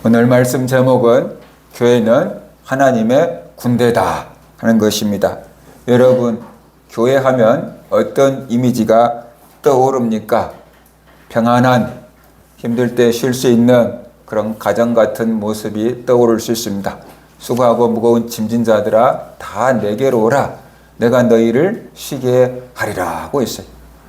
오늘 말씀 제목은 교회는 하나님의 군대다 하는 것입니다. 여러분, 교회 하면 어떤 이미지가 떠오릅니까? 평안한, 힘들 때 쉴 수 있는 그런 가정 같은 모습이 떠오를 수 있습니다. 수고하고 무거운 짐진 자들아 다 내게로 오라. 내가 너희를 쉬게 하리라 하고 있어요.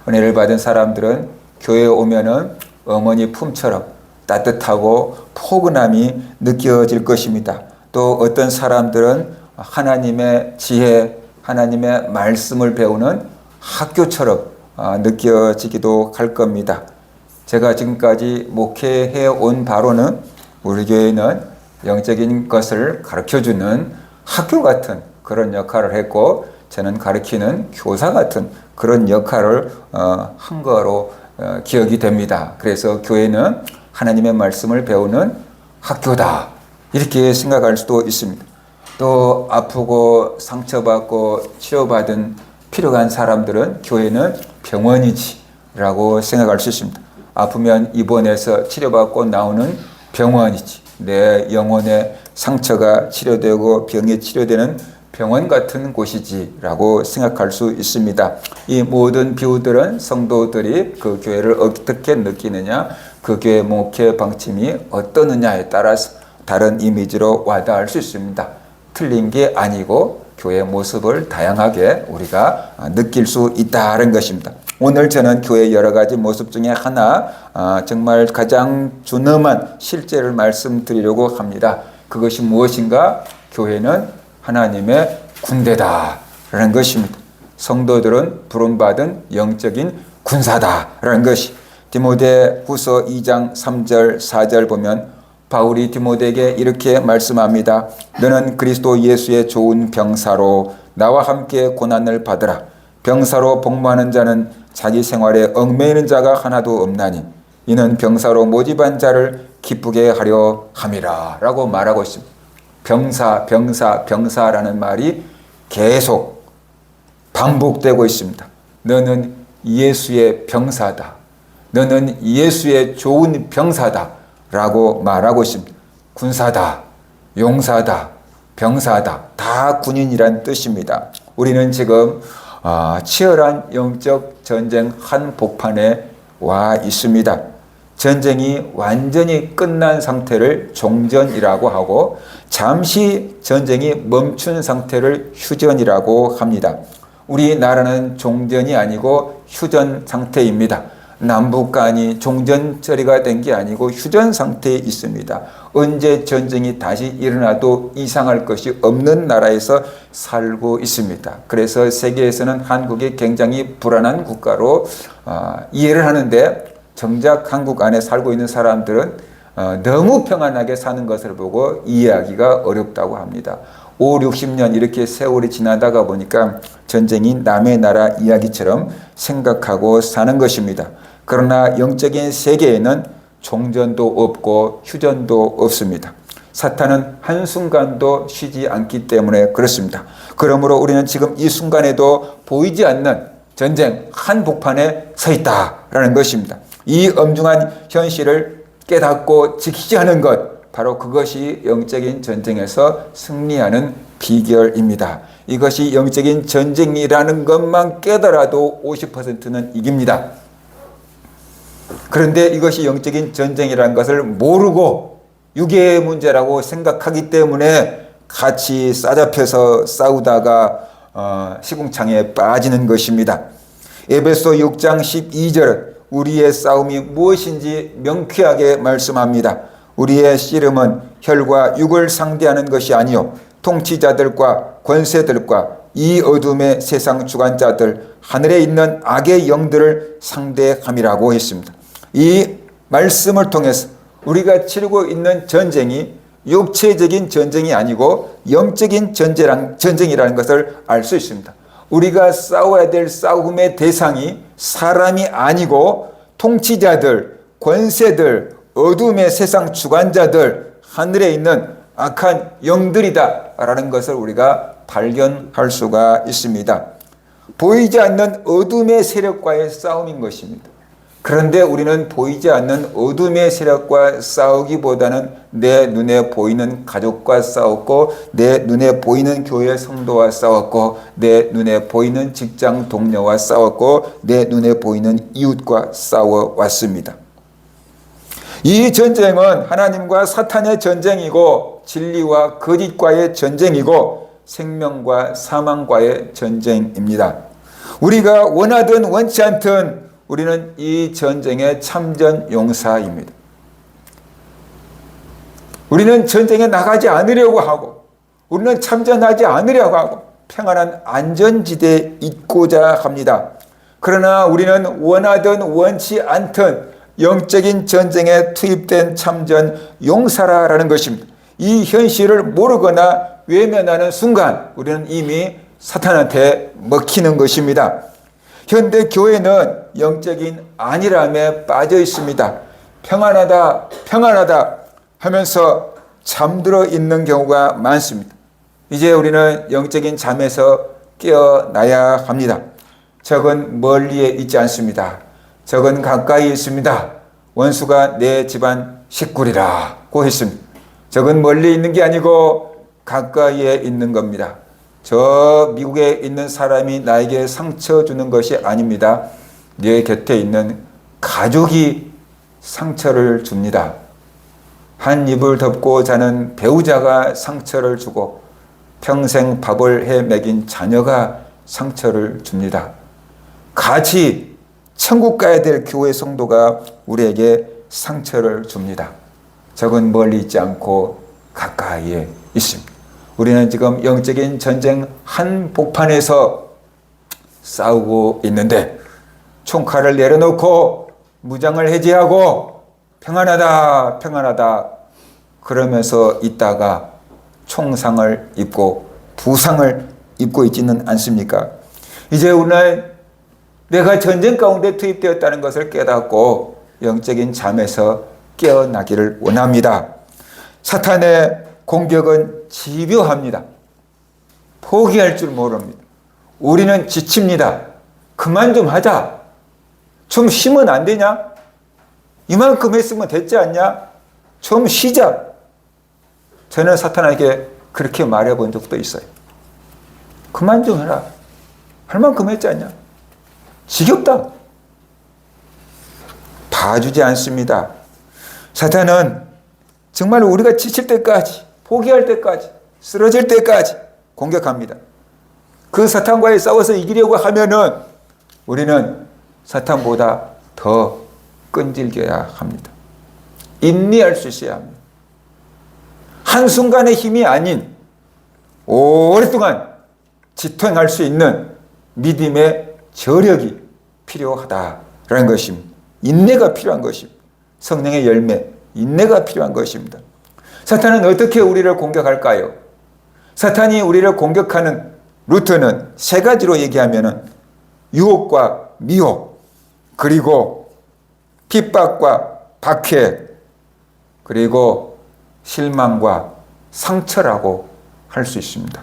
은혜를 받은 사람들은 교회에 오면은 어머니 품처럼 따뜻하고 포근함이 느껴질 것입니다. 또 어떤 사람들은 하나님의 지혜, 하나님의 말씀을 배우는 학교처럼 느껴지기도 할 겁니다. 제가 지금까지 목회해 온 바로는 우리 교회는 영적인 것을 가르쳐주는 학교 같은 그런 역할을 했고, 저는 가르치는 교사 같은 그런 역할을 한 거로 기억이 됩니다. 그래서 교회는 하나님의 말씀을 배우는 학교다, 이렇게 생각할 수도 있습니다. 또 아프고 상처받고 치료받은 필요한 사람들은 교회는 병원이지 라고 생각할 수 있습니다. 아프면 입원해서 치료받고 나오는 병원이지, 내 영혼의 상처가 치료되고 병이 치료되는 병원 같은 곳이지 라고 생각할 수 있습니다. 이 모든 비유들은 성도들이 그 교회를 어떻게 느끼느냐, 그 교회 목회 방침이 어떠느냐에 따라서 다른 이미지로 와닿을 수 있습니다. 틀린 게 아니고 교회의 모습을 다양하게 우리가 느낄 수 있다는 것입니다. 오늘 저는 교회의 여러 가지 모습 중에 하나, 정말 가장 준엄한 실제를 말씀드리려고 합니다. 그것이 무엇인가? 교회는 하나님의 군대다라는 것입니다. 성도들은 부름받은 영적인 군사다라는 것이, 디모데 후서 2장 3절 4절 보면 바울이 디모데에게 이렇게 말씀합니다. 너는 그리스도 예수의 좋은 병사로 나와 함께 고난을 받으라. 병사로 복무하는 자는 자기 생활에 얽매이는 자가 하나도 없나니 이는 병사로 모집한 자를 기쁘게 하려 함이라 라고 말하고 있습니다. 병사라는 말이 계속 반복되고 있습니다. 너는 예수의 병사다. 너는 예수의 좋은 병사다 라고 말하고 있습니다. 군사다, 용사다, 병사다, 다 군인이란 뜻입니다. 우리는 지금 치열한 영적 전쟁 한복판에 와 있습니다. 전쟁이 완전히 끝난 상태를 종전이라고 하고, 잠시 전쟁이 멈춘 상태를 휴전이라고 합니다. 우리나라는 종전이 아니고 휴전 상태입니다. 남북 간이 종전 처리가 된 게 아니고 휴전 상태에 있습니다. 언제 전쟁이 다시 일어나도 이상할 것이 없는 나라에서 살고 있습니다. 그래서 세계에서는 한국이 굉장히 불안한 국가로 이해를 하는데, 정작 한국 안에 살고 있는 사람들은 너무 평안하게 사는 것을 보고 이해하기가 어렵다고 합니다. 5, 60년 이렇게 세월이 지나다가 보니까 전쟁이 남의 나라 이야기처럼 생각하고 사는 것입니다. 그러나 영적인 세계에는 종전도 없고 휴전도 없습니다. 사탄은 한순간도 쉬지 않기 때문에 그렇습니다. 그러므로 우리는 지금 이 순간에도 보이지 않는 전쟁 한복판에 서 있다라는 것입니다. 이 엄중한 현실을 깨닫고 지키지 않은 것, 바로 그것이 영적인 전쟁에서 승리하는 비결입니다. 이것이 영적인 전쟁이라는 것만 깨달아도 50%는 이깁니다. 그런데 이것이 영적인 전쟁이라는 것을 모르고 유괴의 문제라고 생각하기 때문에 같이 싸잡혀서 싸우다가 시궁창에 빠지는 것입니다. 에베소 6장 12절, 우리의 싸움이 무엇인지 명쾌하게 말씀합니다. 우리의 씨름은 혈과 육을 상대하는 것이 아니요 통치자들과 권세들과 이 어둠의 세상 주관자들, 하늘에 있는 악의 영들을 상대함이라고 했습니다. 이 말씀을 통해서 우리가 치르고 있는 전쟁이 육체적인 전쟁이 아니고 영적인 전쟁이라는 것을 알 수 있습니다. 우리가 싸워야 될 싸움의 대상이 사람이 아니고 통치자들, 권세들, 어둠의 세상 주관자들, 하늘에 있는 악한 영들이다라는 것을 우리가 발견할 수가 있습니다. 보이지 않는 어둠의 세력과의 싸움인 것입니다. 그런데 우리는 보이지 않는 어둠의 세력과 싸우기보다는 내 눈에 보이는 가족과 싸웠고, 내 눈에 보이는 교회 성도와 싸웠고, 내 눈에 보이는 직장 동료와 싸웠고, 내 눈에 보이는 이웃과 싸워왔습니다. 이 전쟁은 하나님과 사탄의 전쟁이고, 진리와 거짓과의 전쟁이고, 생명과 사망과의 전쟁입니다. 우리가 원하든 원치 않든 우리는 이 전쟁의 참전 용사입니다. 우리는 전쟁에 나가지 않으려고 하고, 우리는 참전하지 않으려고 하고, 평안한 안전지대에 있고자 합니다. 그러나 우리는 원하든 원치 않든 영적인 전쟁에 투입된 참전 용사라는 것입니다. 이 현실을 모르거나 외면하는 순간 우리는 이미 사탄한테 먹히는 것입니다. 현대 교회는 영적인 안일함에 빠져 있습니다. 평안하다, 평안하다 하면서 잠들어 있는 경우가 많습니다. 이제 우리는 영적인 잠에서 깨어나야 합니다. 적은 멀리에 있지 않습니다. 적은 가까이 있습니다. 원수가 내 집안 식구리라고 했습니다. 적은 멀리 있는 게 아니고 가까이에 있는 겁니다. 저 미국에 있는 사람이 나에게 상처 주는 것이 아닙니다. 내 곁에 있는 가족이 상처를 줍니다. 한 입을 덮고 자는 배우자가 상처를 주고 평생 밥을 해 먹인 자녀가 상처를 줍니다. 같이 천국 가야 될 교회 성도가 우리에게 상처를 줍니다. 적은 멀리 있지 않고 가까이에 있습니다. 우리는 지금 영적인 전쟁 한복판에서 싸우고 있는데, 총칼을 내려놓고 무장을 해제하고 평안하다, 평안하다 그러면서 있다가 총상을 입고 부상을 입고 있지는 않습니까? 이제 오늘 내가 전쟁 가운데 투입되었다는 것을 깨닫고 영적인 잠에서 깨어나기를 원합니다. 사탄의 공격은 집요합니다. 포기할 줄 모릅니다. 우리는 지칩니다. 그만 좀 하자. 좀 쉬면 안 되냐? 이만큼 했으면 됐지 않냐? 좀 쉬자. 저는 사탄에게 그렇게 말해본 적도 있어요. 그만 좀 해라. 할 만큼 했지 않냐? 지겹다. 봐주지 않습니다. 사탄은 정말 우리가 지칠 때까지, 포기할 때까지, 쓰러질 때까지 공격합니다. 그 사탄과의 싸워서 이기려고 하면은 우리는 사탄보다 더 끈질겨야 합니다. 인내할 수 있어야 합니다. 한순간의 힘이 아닌 오랫동안 지탱할 수 있는 믿음의 저력이 필요하다라는 것입니다. 인내가 필요한 것입니다. 성령의 열매, 인내가 필요한 것입니다. 사탄은 어떻게 우리를 공격할까요? 사탄이 우리를 공격하는 루트는 세 가지로 얘기하면은 유혹과 미혹, 그리고 핍박과 박해, 그리고 실망과 상처라고 할 수 있습니다.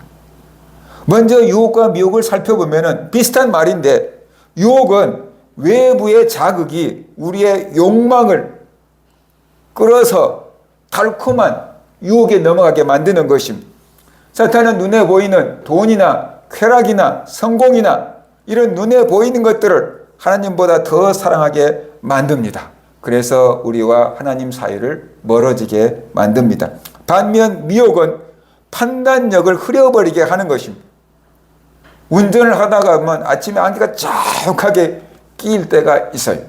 먼저 유혹과 미혹을 살펴보면은 비슷한 말인데, 유혹은 외부의 자극이 우리의 욕망을 끌어서 달콤한 유혹에 넘어가게 만드는 것입니다. 사탄은 눈에 보이는 돈이나 쾌락이나 성공이나 이런 눈에 보이는 것들을 하나님보다 더 사랑하게 만듭니다. 그래서 우리와 하나님 사이를 멀어지게 만듭니다. 반면 미혹은 판단력을 흐려버리게 하는 것입니다. 운전을 하다가 보면 아침에 안개가 자욱하게 끼일 때가 있어요.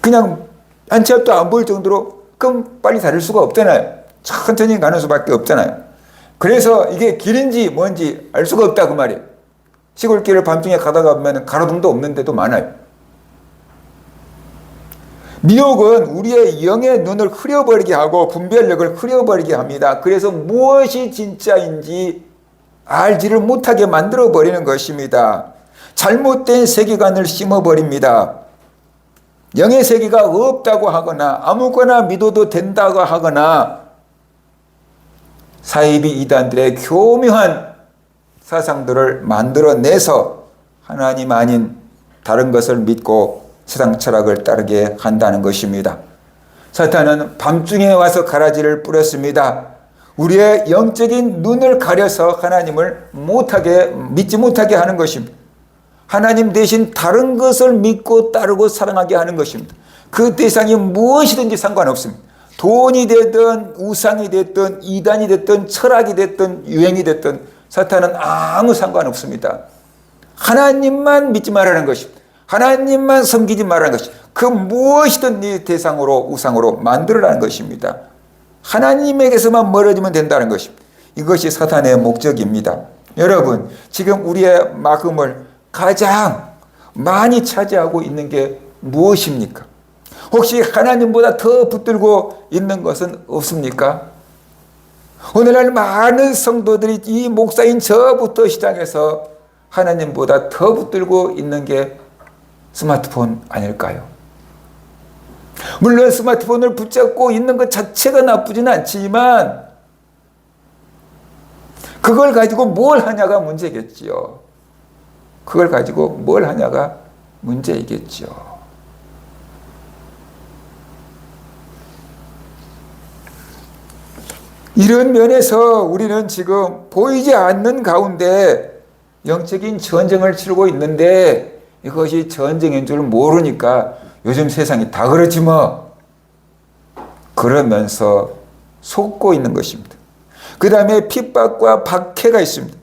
그냥 한 치 앞도 안 보일 정도로 그럼 빨리 달릴 수가 없잖아요. 천천히 가는 수밖에 없잖아요. 그래서 이게 길인지 뭔지 알 수가 없다 그 말이에요. 시골길을 밤중에 가다가 보면 가로등도 없는 데도 많아요. 미혹은 우리의 영의 눈을 흐려버리게 하고 분별력을 흐려버리게 합니다. 그래서 무엇이 진짜인지 알지를 못하게 만들어버리는 것입니다. 잘못된 세계관을 심어버립니다. 영의 세계가 없다고 하거나 아무거나 믿어도 된다고 하거나 사이비 이단들의 교묘한 사상들을 만들어내서 하나님 아닌 다른 것을 믿고 세상 철학을 따르게 한다는 것입니다. 사탄은 밤중에 와서 가라지를 뿌렸습니다. 우리의 영적인 눈을 가려서 하나님을 믿지 못하게 하는 것입니다. 하나님 대신 다른 것을 믿고 따르고 사랑하게 하는 것입니다. 그 대상이 무엇이든지 상관없습니다. 돈이 됐든 우상이 됐든 이단이 됐든 철학이 됐든 유행이 됐든 사탄은 아무 상관없습니다. 하나님만 믿지 말라는 것입니다. 하나님만 섬기지 말라는 것입니다. 그 무엇이든 네 대상으로 우상으로 만들어라는 것입니다. 하나님에게서만 멀어지면 된다는 것입니다. 이것이 사탄의 목적입니다. 여러분, 지금 우리의 마음을 가장 많이 차지하고 있는 게 무엇입니까? 혹시 하나님보다 더 붙들고 있는 것은 없습니까? 오늘날 많은 성도들이 이 목사인 저부터 시작해서 하나님보다 더 붙들고 있는 게 스마트폰 아닐까요? 물론 스마트폰을 붙잡고 있는 것 자체가 나쁘진 않지만 그걸 가지고 뭘 하냐가 문제겠지요. 그걸 가지고 뭘 하냐가 문제이겠죠. 이런 면에서 우리는 지금 보이지 않는 가운데 영적인 전쟁을 치르고 있는데 이것이 전쟁인 줄 모르니까 요즘 세상이 다 그렇지 뭐. 그러면서 속고 있는 것입니다. 그 다음에 핍박과 박해가 있습니다.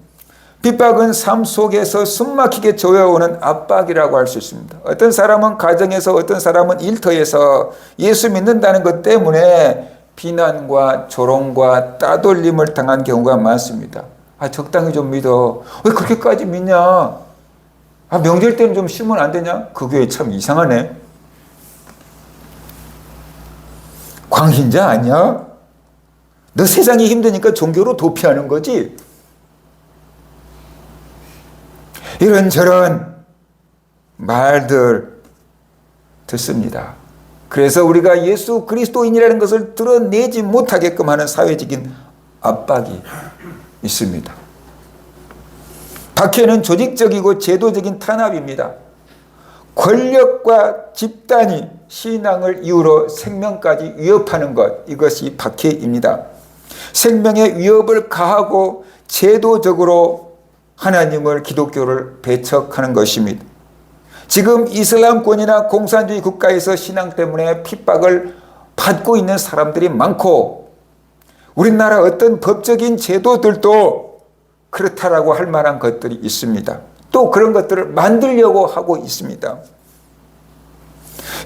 핍박은 삶 속에서 숨막히게 조여오는 압박이라고 할 수 있습니다. 어떤 사람은 가정에서, 어떤 사람은 일터에서 예수 믿는다는 것 때문에 비난과 조롱과 따돌림을 당한 경우가 많습니다. 적당히 좀 믿어. 왜 그렇게까지 믿냐? 명절 때는 좀 쉬면 안 되냐? 그 교회 참 이상하네. 광신자 아니야? 너 세상이 힘드니까 종교로 도피하는 거지? 이런저런 말들 듣습니다. 그래서 우리가 예수 그리스도인이라는 것을 드러내지 못하게끔 하는 사회적인 압박이 있습니다. 박해는 조직적이고 제도적인 탄압입니다. 권력과 집단이 신앙을 이유로 생명까지 위협하는 것, 이것이 박해입니다. 생명의 위협을 가하고 제도적으로 하나님을, 기독교를 배척하는 것입니다. 지금 이슬람권이나 공산주의 국가에서 신앙 때문에 핍박을 받고 있는 사람들이 많고, 우리나라 어떤 법적인 제도들도 그렇다라고 할 만한 것들이 있습니다. 또 그런 것들을 만들려고 하고 있습니다.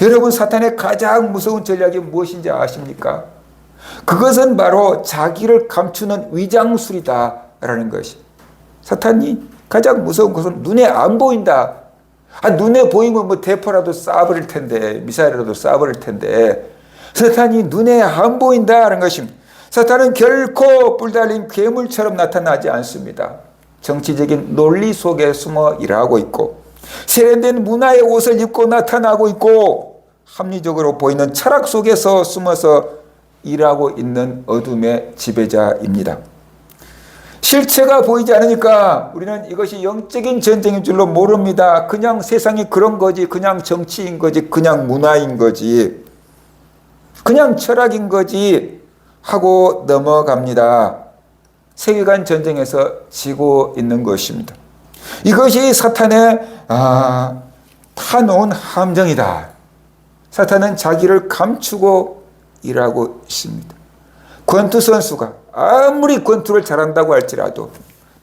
여러분, 사탄의 가장 무서운 전략이 무엇인지 아십니까? 그것은 바로 자기를 감추는 위장술이다라는 것이. 사탄이 가장 무서운 것은 눈에 안 보인다. 눈에 보이면 뭐 대포라도 쏴버릴 텐데, 미사일이라도 쏴버릴 텐데, 사탄이 눈에 안 보인다는 것입니다. 사탄은 결코 뿔 달린 괴물처럼 나타나지 않습니다. 정치적인 논리 속에 숨어 일하고 있고, 세련된 문화의 옷을 입고 나타나고 있고, 합리적으로 보이는 철학 속에서 숨어서 일하고 있는 어둠의 지배자입니다. 실체가 보이지 않으니까 우리는 이것이 영적인 전쟁인 줄로 모릅니다. 그냥 세상이 그런 거지, 그냥 정치인 거지, 그냥 문화인 거지, 그냥 철학인 거지 하고 넘어갑니다. 세계관 전쟁에서 지고 있는 것입니다. 이것이 사탄의 타놓은 함정이다. 사탄은 자기를 감추고 일하고 있습니다. 권투 선수가 아무리 권투를 잘한다고 할지라도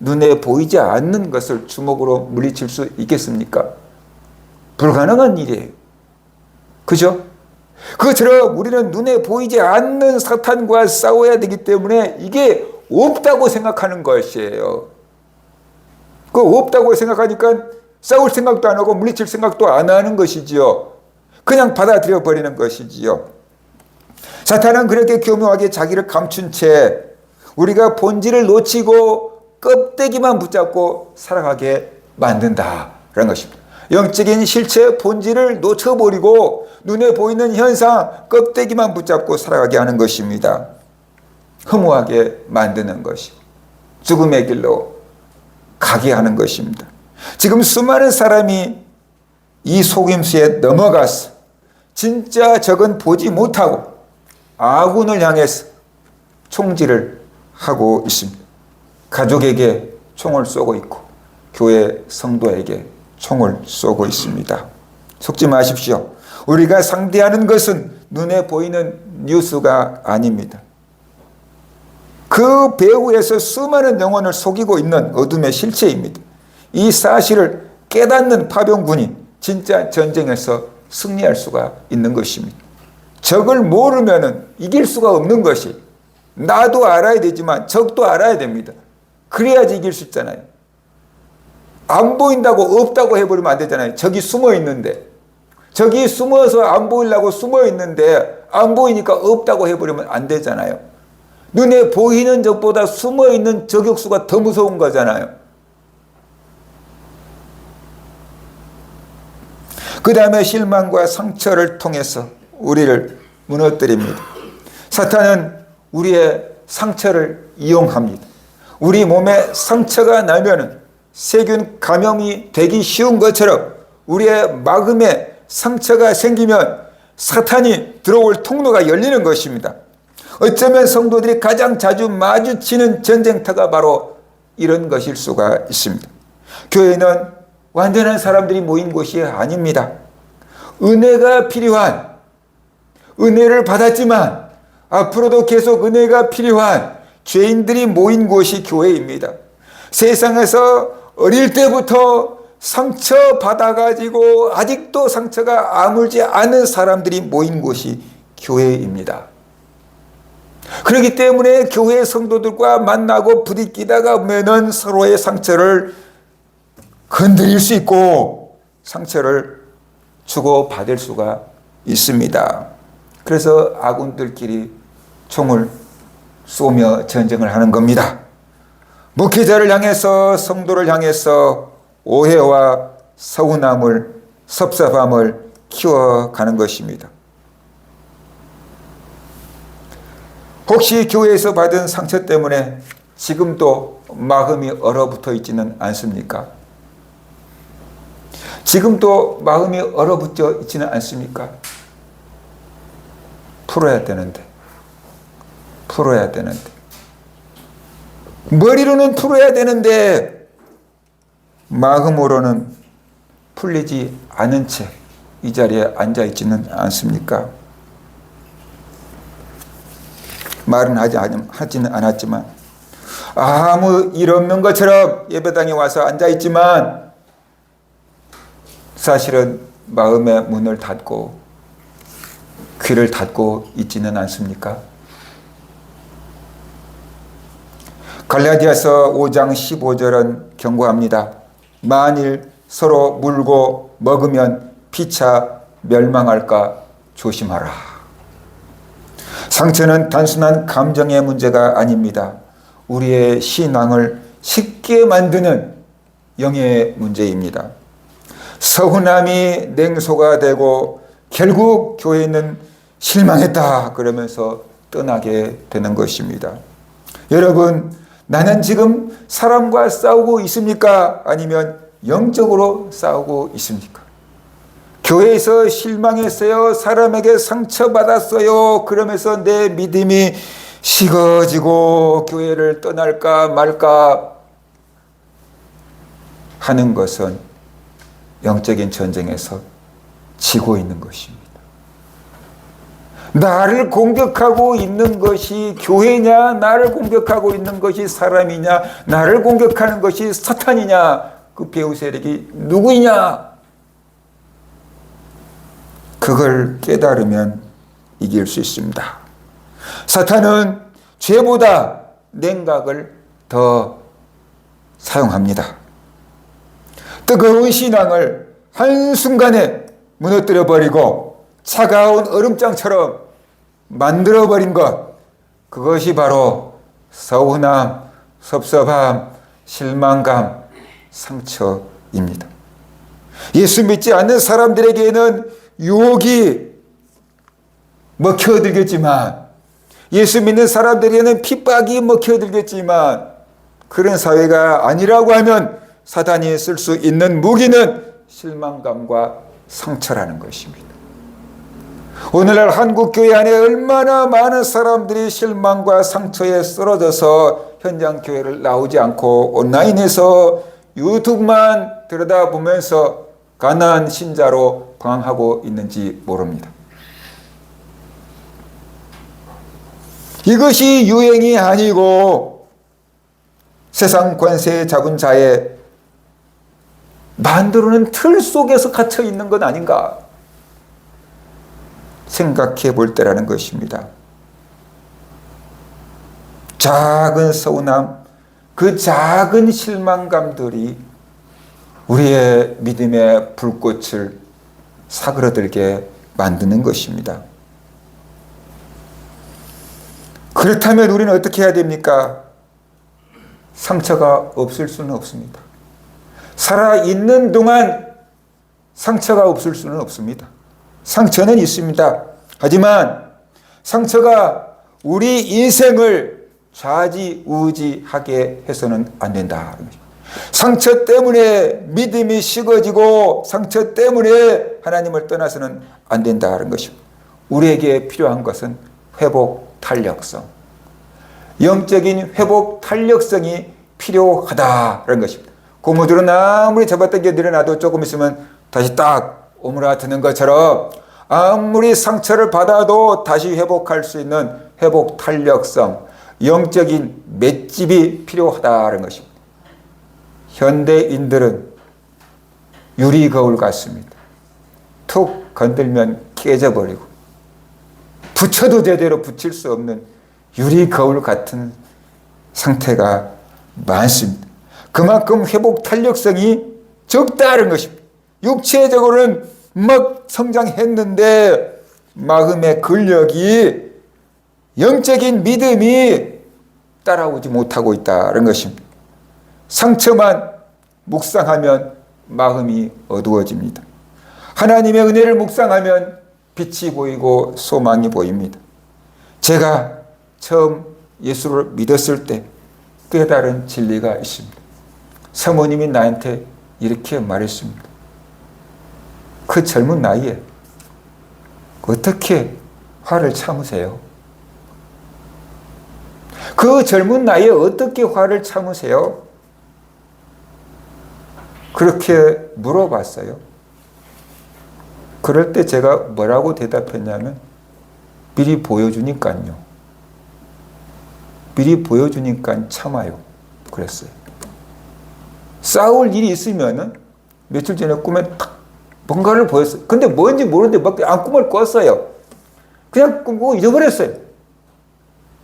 눈에 보이지 않는 것을 주먹으로 물리칠 수 있겠습니까? 불가능한 일이에요. 그죠? 그것처럼 우리는 눈에 보이지 않는 사탄과 싸워야 되기 때문에 이게 없다고 생각하는 것이에요. 그 없다고 생각하니까 싸울 생각도 안 하고 물리칠 생각도 안 하는 것이지요. 그냥 받아들여 버리는 것이지요. 사탄은 그렇게 교묘하게 자기를 감춘 채 우리가 본질을 놓치고 껍데기만 붙잡고 살아가게 만든다라는 것입니다. 영적인 실체 본질을 놓쳐버리고 눈에 보이는 현상 껍데기만 붙잡고 살아가게 하는 것입니다. 허무하게 만드는 것이 죽음의 길로 가게 하는 것입니다. 지금 수많은 사람이 이 속임수에 넘어가서 진짜 적은 보지 못하고 아군을 향해서 총질을 하고 있습니다. 가족에게 총을 쏘고 있고 교회 성도에게 총을 쏘고 있습니다. 속지 마십시오. 우리가 상대하는 것은 눈에 보이는 뉴스가 아닙니다. 그 배후에서 수많은 영혼을 속이고 있는 어둠의 실체입니다. 이 사실을 깨닫는 파병군이 진짜 전쟁에서 승리할 수가 있는 것입니다. 적을 모르면 이길 수가 없는 것이, 나도 알아야 되지만 적도 알아야 됩니다. 그래야지 이길 수 있잖아요. 안 보인다고 없다고 해버리면 안 되잖아요. 적이 숨어 있는데, 적이 숨어서 안 보이려고 숨어 있는데 안 보이니까 없다고 해버리면 안 되잖아요. 눈에 보이는 적보다 숨어 있는 저격수가 더 무서운 거잖아요. 그 다음에 실망과 상처를 통해서 우리를 무너뜨립니다. 사탄은 우리의 상처를 이용합니다. 우리 몸에 상처가 나면은 세균 감염이 되기 쉬운 것처럼 우리의 마음에 상처가 생기면 사탄이 들어올 통로가 열리는 것입니다. 어쩌면 성도들이 가장 자주 마주치는 전쟁터가 바로 이런 것일 수가 있습니다. 교회는 완전한 사람들이 모인 곳이 아닙니다. 은혜가 필요한, 은혜를 받았지만 앞으로도 계속 은혜가 필요한 죄인들이 모인 곳이 교회입니다. 세상에서 어릴 때부터 상처 받아가지고 아직도 상처가 아물지 않은 사람들이 모인 곳이 교회입니다. 그렇기 때문에 교회 성도들과 만나고 부딪히다가 보면은 서로의 상처를 건드릴 수 있고 상처를 주고받을 수가 있습니다. 그래서 아군들끼리 총을 쏘며 전쟁을 하는 겁니다. 목회자를 향해서, 성도를 향해서 오해와 서운함을, 섭섭함을 키워가는 것입니다. 혹시 교회에서 받은 상처 때문에 지금도 마음이 얼어붙어 있지는 않습니까? 지금도 마음이 얼어붙어 있지는 않습니까? 풀어야 되는데. 머리로는 풀어야 되는데 마음으로는 풀리지 않은 채 이 자리에 앉아 있지는 않습니까? 말은 하지는 않았지만 아무 일 없는 것처럼 예배당에 와서 앉아 있지만 사실은 마음의 문을 닫고 귀를 닫고 있지는 않습니까? 갈라디아서 5장 15절은 경고합니다. 만일 서로 물고 먹으면 피차 멸망할까 조심하라. 상처는 단순한 감정의 문제가 아닙니다. 우리의 신앙을 쉽게 만드는 영의 문제입니다. 서운함이 냉소가 되고 결국 교회는 실망했다 그러면서 떠나게 되는 것입니다. 여러분, 나는 지금 사람과 싸우고 있습니까? 아니면 영적으로 싸우고 있습니까? 교회에서 실망했어요. 사람에게 상처받았어요. 그러면서 내 믿음이 식어지고 교회를 떠날까 말까 하는 것은 영적인 전쟁에서 지고 있는 것입니다. 나를 공격하고 있는 것이 교회냐, 나를 공격하고 있는 것이 사람이냐, 나를 공격하는 것이 사탄이냐, 그 배후 세력이 누구이냐, 그걸 깨달으면 이길 수 있습니다. 사탄은 죄보다 냉각을 더 사용합니다. 뜨거운 신앙을 한순간에 무너뜨려버리고 차가운 얼음장처럼 만들어버린 것, 그것이 바로 서운함, 섭섭함, 실망감, 상처입니다. 예수 믿지 않는 사람들에게는 유혹이 먹혀들겠지만, 예수 믿는 사람들에게는 핍박이 먹혀들겠지만, 그런 사회가 아니라고 하면 사단이 쓸 수 있는 무기는 실망감과 상처라는 것입니다. 오늘날 한국교회 안에 얼마나 많은 사람들이 실망과 상처에 쓰러져서 현장 교회를 나오지 않고 온라인에서 유튜브만 들여다보면서 가난한 신자로 방황하고 있는지 모릅니다. 이것이 유행이 아니고 세상 권세 잡은 자의 만들어낸 틀 속에서 갇혀 있는 것 아닌가 생각해 볼 때라는 것입니다. 작은 서운함, 그 작은 실망감들이 우리의 믿음의 불꽃을 사그러들게 만드는 것입니다. 그렇다면 우리는 어떻게 해야 됩니까? 상처가 없을 수는 없습니다. 살아있는 동안 상처가 없을 수는 없습니다. 상처는 있습니다. 하지만 상처가 우리 인생을 좌지우지하게 해서는 안 된다. 상처 때문에 믿음이 식어지고 상처 때문에 하나님을 떠나서는 안 된다는 것입니다. 우리에게 필요한 것은 회복 탄력성, 영적인 회복 탄력성이 필요하다는 것입니다. 고무줄은 아무리 잡아당겨 내려놔도 조금 있으면 다시 딱 오므라드는 것처럼 아무리 상처를 받아도 다시 회복할 수 있는 회복 탄력성, 영적인 맷집이 필요하다는 것입니다. 현대인들은 유리 거울 같습니다. 툭 건들면 깨져버리고 붙여도 제대로 붙일 수 없는 유리 거울 같은 상태가 많습니다. 그만큼 회복 탄력성이 적다는 것입니다. 육체적으로는 막 성장했는데 마음의 근력이 영적인 믿음이 따라오지 못하고 있다는 것입니다. 상처만 묵상하면 마음이 어두워집니다. 하나님의 은혜를 묵상하면 빛이 보이고 소망이 보입니다. 제가 처음 예수를 믿었을 때 깨달은 진리가 있습니다. 사모님이 나한테 이렇게 말했습니다. 그 젊은 나이에 어떻게 화를 참으세요? 그 젊은 나이에 어떻게 화를 참으세요? 그렇게 물어봤어요. 그럴 때 제가 뭐라고 대답했냐면 미리 보여주니까요. 미리 보여주니까 참아요. 그랬어요. 싸울 일이 있으면은 며칠 전에 꿈에 탁 뭔가를 보였어요. 근데 뭔지 모르는데 막 꿈을 꿨어요. 그냥 꾸고 잊어버렸어요.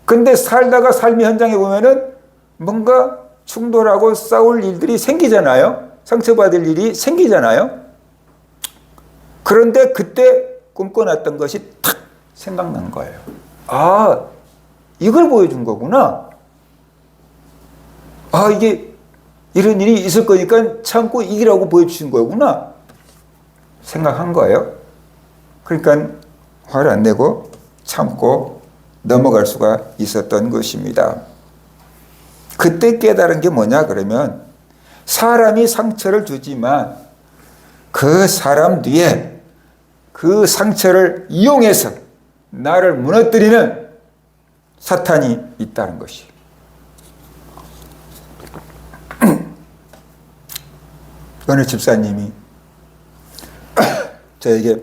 근데 살다가 삶의 현장에 보면은 뭔가 충돌하고 싸울 일들이 생기잖아요. 상처받을 일이 생기잖아요. 그런데 그때 꿈꿔놨던 것이 탁 생각난 거예요. 아, 이걸 보여준 거구나. 아, 이게 이런 일이 있을 거니까 참고 이기라고 보여주신 거구나. 생각한 거예요. 그러니까 화를 안 내고 참고 넘어갈 수가 있었던 것입니다. 그때 깨달은 게 뭐냐 그러면 사람이 상처를 주지만 그 사람 뒤에 그 상처를 이용해서 나를 무너뜨리는 사탄이 있다는 것이에요. 어느 집사님이 저에게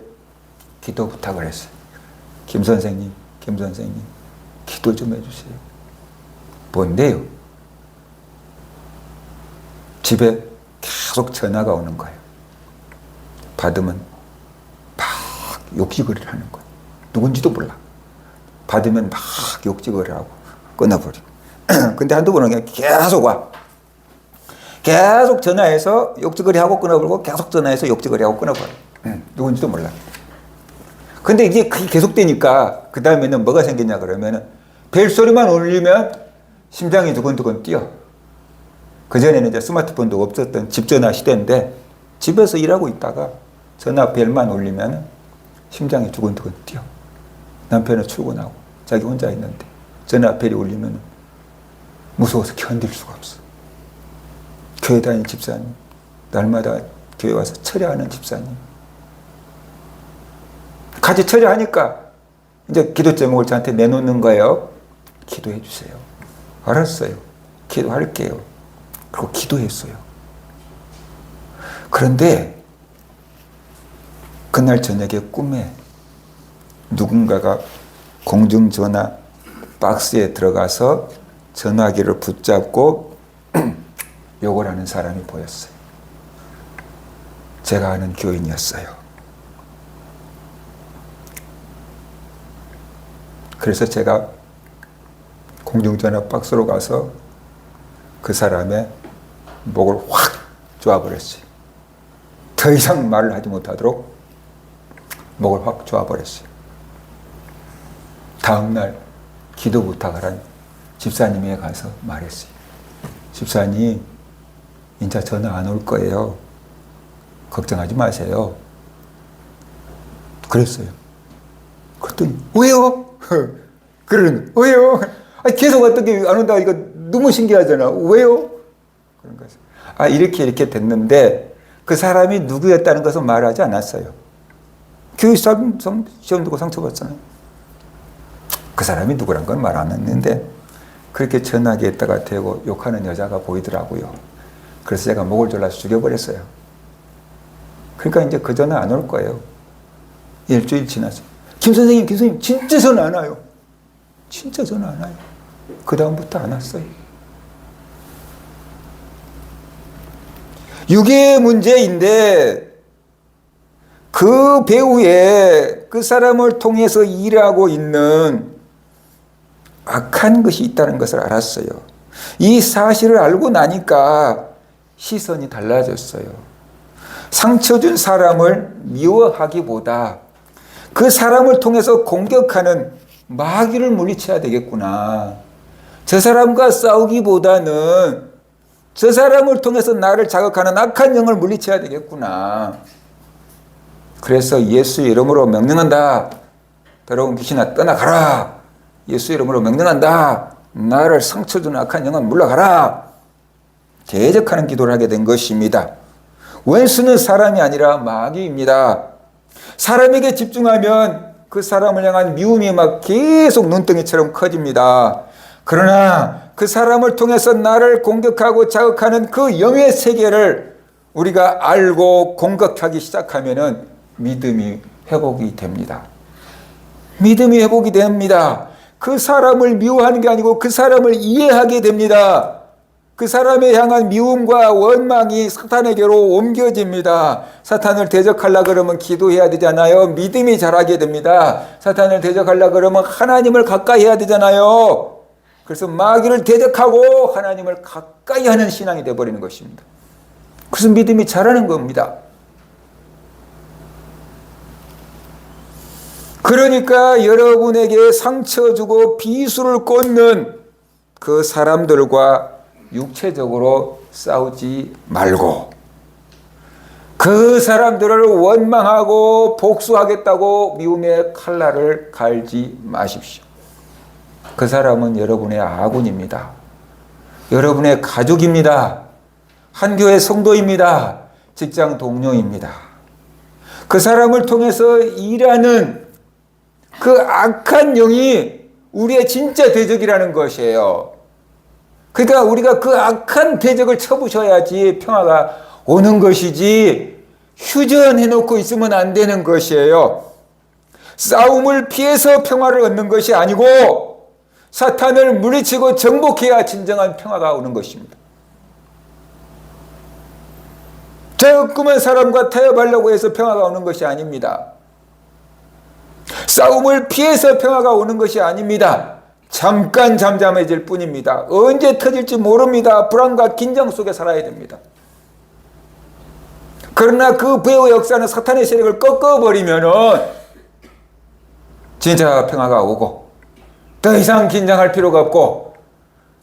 기도 부탁을 했어요. 김 선생님, 기도 좀 해주세요. 뭔데요? 집에 계속 전화가 오는 거예요. 받으면 막 욕지거리를 하는 거예요. 누군지도 몰라. 받으면 막 욕지거리를 하고 끊어버리고. 근데 한두 번은 그냥 계속 와. 계속 전화해서 욕지거리하고 끊어버리고 계속 전화해서 욕지거리하고 끊어버려. 누군지도 몰라. 근데 이게 계속되니까 그 다음에는 뭐가 생겼냐 그러면은 벨소리만 울리면 심장이 두근두근 뛰어. 그전에는 이제 스마트폰도 없었던 집전화 시대인데 집에서 일하고 있다가 전화 벨만 울리면 심장이 두근두근 뛰어. 남편은 출근하고 자기 혼자 있는데 전화 벨이 울리면 무서워서 견딜 수가 없어. 교회 다니는 집사님, 날마다 교회 와서 철야하는 집사님, 같이 처리하니까 이제 기도 제목을 저한테 내놓는 거예요. 기도해 주세요. 알았어요. 기도할게요. 그리고 기도했어요. 그런데 그날 저녁에 꿈에 누군가가 공중전화 박스에 들어가서 전화기를 붙잡고 욕을 하는 사람이 보였어요. 제가 아는 교인이었어요. 그래서 제가 공중전화 박스로 가서 그 사람의 목을 확 조아버렸어요. 더 이상 말을 하지 못하도록 목을 확 조아버렸어요. 다음날 기도 부탁하란 집사님에 가서 말했어요. 집사님, 이제 전화 안 올 거예요. 걱정하지 마세요. 그랬어요. 그랬더니 왜요? 그러는 거예요. 왜요? 아니, 계속 어떻게 안 온다. 이거 너무 신기하잖아. 왜요? 그런 거죠. 이렇게 됐는데 그 사람이 누구였다는 것은 말하지 않았어요. 교육 시험 두고 상처받잖아요. 그 사람이 누구란 건 말 안 했는데 그렇게 전화기에다가 대고 욕하는 여자가 보이더라고요. 그래서 제가 목을 졸라서 죽여버렸어요. 그러니까 이제 그 전화 안 올 거예요. 일주일 지났어요. 김 선생님 진짜 전화 안 와요. 진짜 전화 안 와요. 그 다음부터 안 왔어요. 유괴의 문제인데 그 배후에 그 사람을 통해서 일하고 있는 악한 것이 있다는 것을 알았어요. 이 사실을 알고 나니까 시선이 달라졌어요. 상처 준 사람을 미워하기보다 그 사람을 통해서 공격하는 마귀를 물리쳐야 되겠구나. 저 사람과 싸우기보다는 저 사람을 통해서 나를 자극하는 악한 영을 물리쳐야 되겠구나. 그래서 예수 이름으로 명령한다. 더러운 귀신아 떠나가라. 예수 이름으로 명령한다. 나를 상처 주는 악한 영은 물러가라. 대적하는 기도를 하게 된 것입니다. 원수는 사람이 아니라 마귀입니다. 사람에게 집중하면 그 사람을 향한 미움이 막 계속 눈덩이처럼 커집니다. 그러나 그 사람을 통해서 나를 공격하고 자극하는 그 영의 세계를 우리가 알고 공격하기 시작하면은 믿음이 회복이 됩니다. 믿음이 회복이 됩니다. 그 사람을 미워하는 게 아니고 그 사람을 이해하게 됩니다. 그 사람에 향한 미움과 원망이 사탄에게로 옮겨집니다. 사탄을 대적하려고 그러면 기도해야 되잖아요. 믿음이 자라게 됩니다. 사탄을 대적하려고 그러면 하나님을 가까이 해야 되잖아요. 그래서 마귀를 대적하고 하나님을 가까이 하는 신앙이 되어버리는 것입니다. 그래서 믿음이 자라는 겁니다. 그러니까 여러분에게 상처 주고 비수를 꽂는 그 사람들과 육체적으로 싸우지 말고 그 사람들을 원망하고 복수하겠다고 미움의 칼날을 갈지 마십시오. 그 사람은 여러분의 아군입니다. 여러분의 가족입니다. 한 교회 성도입니다. 직장 동료입니다. 그 사람을 통해서 일하는 그 악한 영이 우리의 진짜 대적이라는 것이에요. 그러니까 우리가 그 악한 대적을 쳐부셔야지 평화가 오는 것이지 휴전해놓고 있으면 안 되는 것이에요. 싸움을 피해서 평화를 얻는 것이 아니고 사탄을 물리치고 정복해야 진정한 평화가 오는 것입니다. 자꾸만 사람과 타협하려고 해서 평화가 오는 것이 아닙니다. 싸움을 피해서 평화가 오는 것이 아닙니다. 잠깐 잠잠해질 뿐입니다. 언제 터질지 모릅니다. 불안과 긴장 속에 살아야 됩니다. 그러나 그 배후의 역사는 사탄의 세력을 꺾어버리면은 진짜 평화가 오고 더 이상 긴장할 필요가 없고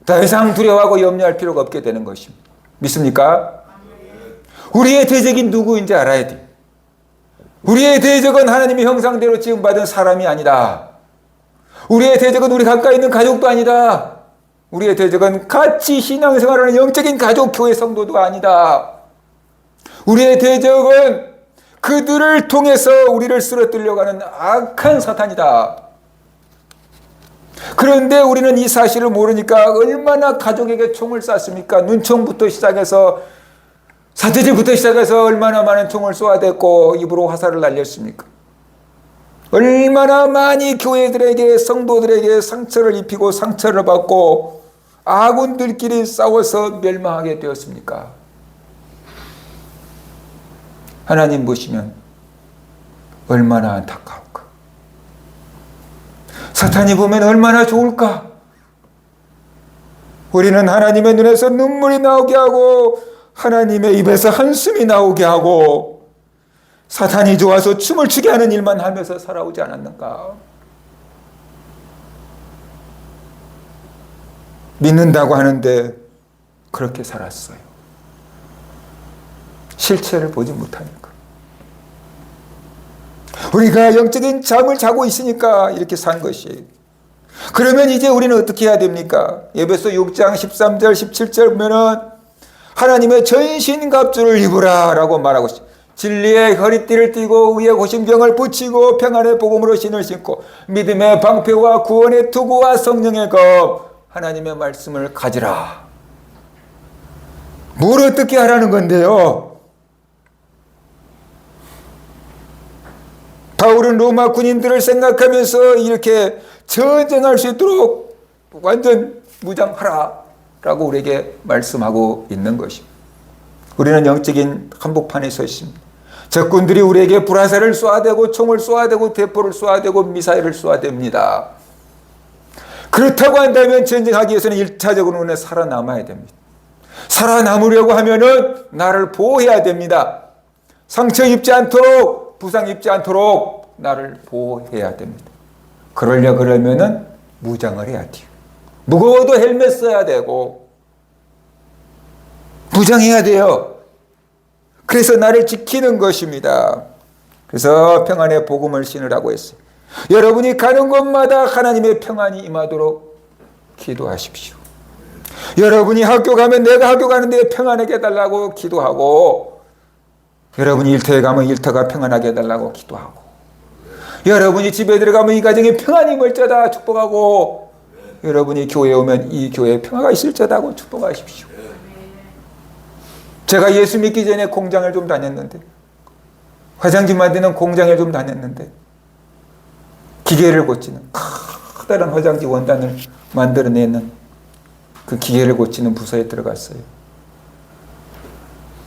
더 이상 두려워하고 염려할 필요가 없게 되는 것입니다. 믿습니까? 우리의 대적이 누구인지 알아야 돼. 우리의 대적은 하나님의 형상대로 지음받은 사람이 아니다. 우리의 대적은 우리 가까이 있는 가족도 아니다. 우리의 대적은 같이 신앙생활하는 영적인 가족, 교회 성도도 아니다. 우리의 대적은 그들을 통해서 우리를 쓰러뜨리려고 하는 악한 사탄이다. 그런데 우리는 이 사실을 모르니까 얼마나 가족에게 총을 쐈습니까? 눈총부터 시작해서 사태질부터 시작해서 얼마나 많은 총을 쏘아댔고 입으로 화살을 날렸습니까? 얼마나 많이 교회들에게, 성도들에게 상처를 입히고 상처를 받고 아군들끼리 싸워서 멸망하게 되었습니까? 하나님 보시면 얼마나 안타까울까? 사탄이 보면 얼마나 좋을까? 우리는 하나님의 눈에서 눈물이 나오게 하고 하나님의 입에서 한숨이 나오게 하고 사탄이 좋아서 춤을 추게 하는 일만 하면서 살아오지 않았는가? 믿는다고 하는데 그렇게 살았어요. 실체를 보지 못하니까. 우리가 영적인 잠을 자고 있으니까 이렇게 산 것이에요. 그러면 이제 우리는 어떻게 해야 됩니까? 에베소 6장 13절 17절 보면은 하나님의 전신갑주를 입으라 라고 말하고 있어요. 진리의 허리띠를 띠고 위에 고신병을 붙이고 평안의 복음으로 신을 신고 믿음의 방패와 구원의 투구와 성령의 검 하나님의 말씀을 가지라. 뭘 어떻게 하라는 건데요? 바울은 로마 군인들을 생각하면서 이렇게 전쟁할 수 있도록 완전 무장하라 라고 우리에게 말씀하고 있는 것입니다. 우리는 영적인 한복판에 서 있습니다. 적군들이 우리에게 불화살을 쏘아대고 총을 쏘아대고 대포를 쏘아대고 미사일을 쏘아댑니다. 그렇다고 한다면 전쟁하기 위해서는 1차적으로는 살아남아야 됩니다. 살아남으려고 하면은 나를 보호해야 됩니다. 상처 입지 않도록, 부상 입지 않도록 나를 보호해야 됩니다. 그러면은 무장을 해야 돼요. 무거워도 헬멧 써야 되고 무장해야 돼요. 그래서 나를 지키는 것입니다. 그래서 평안의 복음을 신으라고 했어요. 여러분이 가는 곳마다 하나님의 평안이 임하도록 기도하십시오. 여러분이 학교 가면 내가 학교 가는데 평안하게 해달라고 기도하고, 여러분이 일터에 가면 일터가 평안하게 해달라고 기도하고, 여러분이 집에 들어가면 이 가정에 평안이 임을자다 축복하고, 여러분이 교회에 오면 이 교회에 평화가 있을자다 하고 축복하십시오. 제가 예수 믿기 전에 공장을 좀 다녔는데, 화장지 만드는 공장에 좀 다녔는데, 기계를 고치는 커다란 화장지 원단을 만들어내는 그 기계를 고치는 부서에 들어갔어요.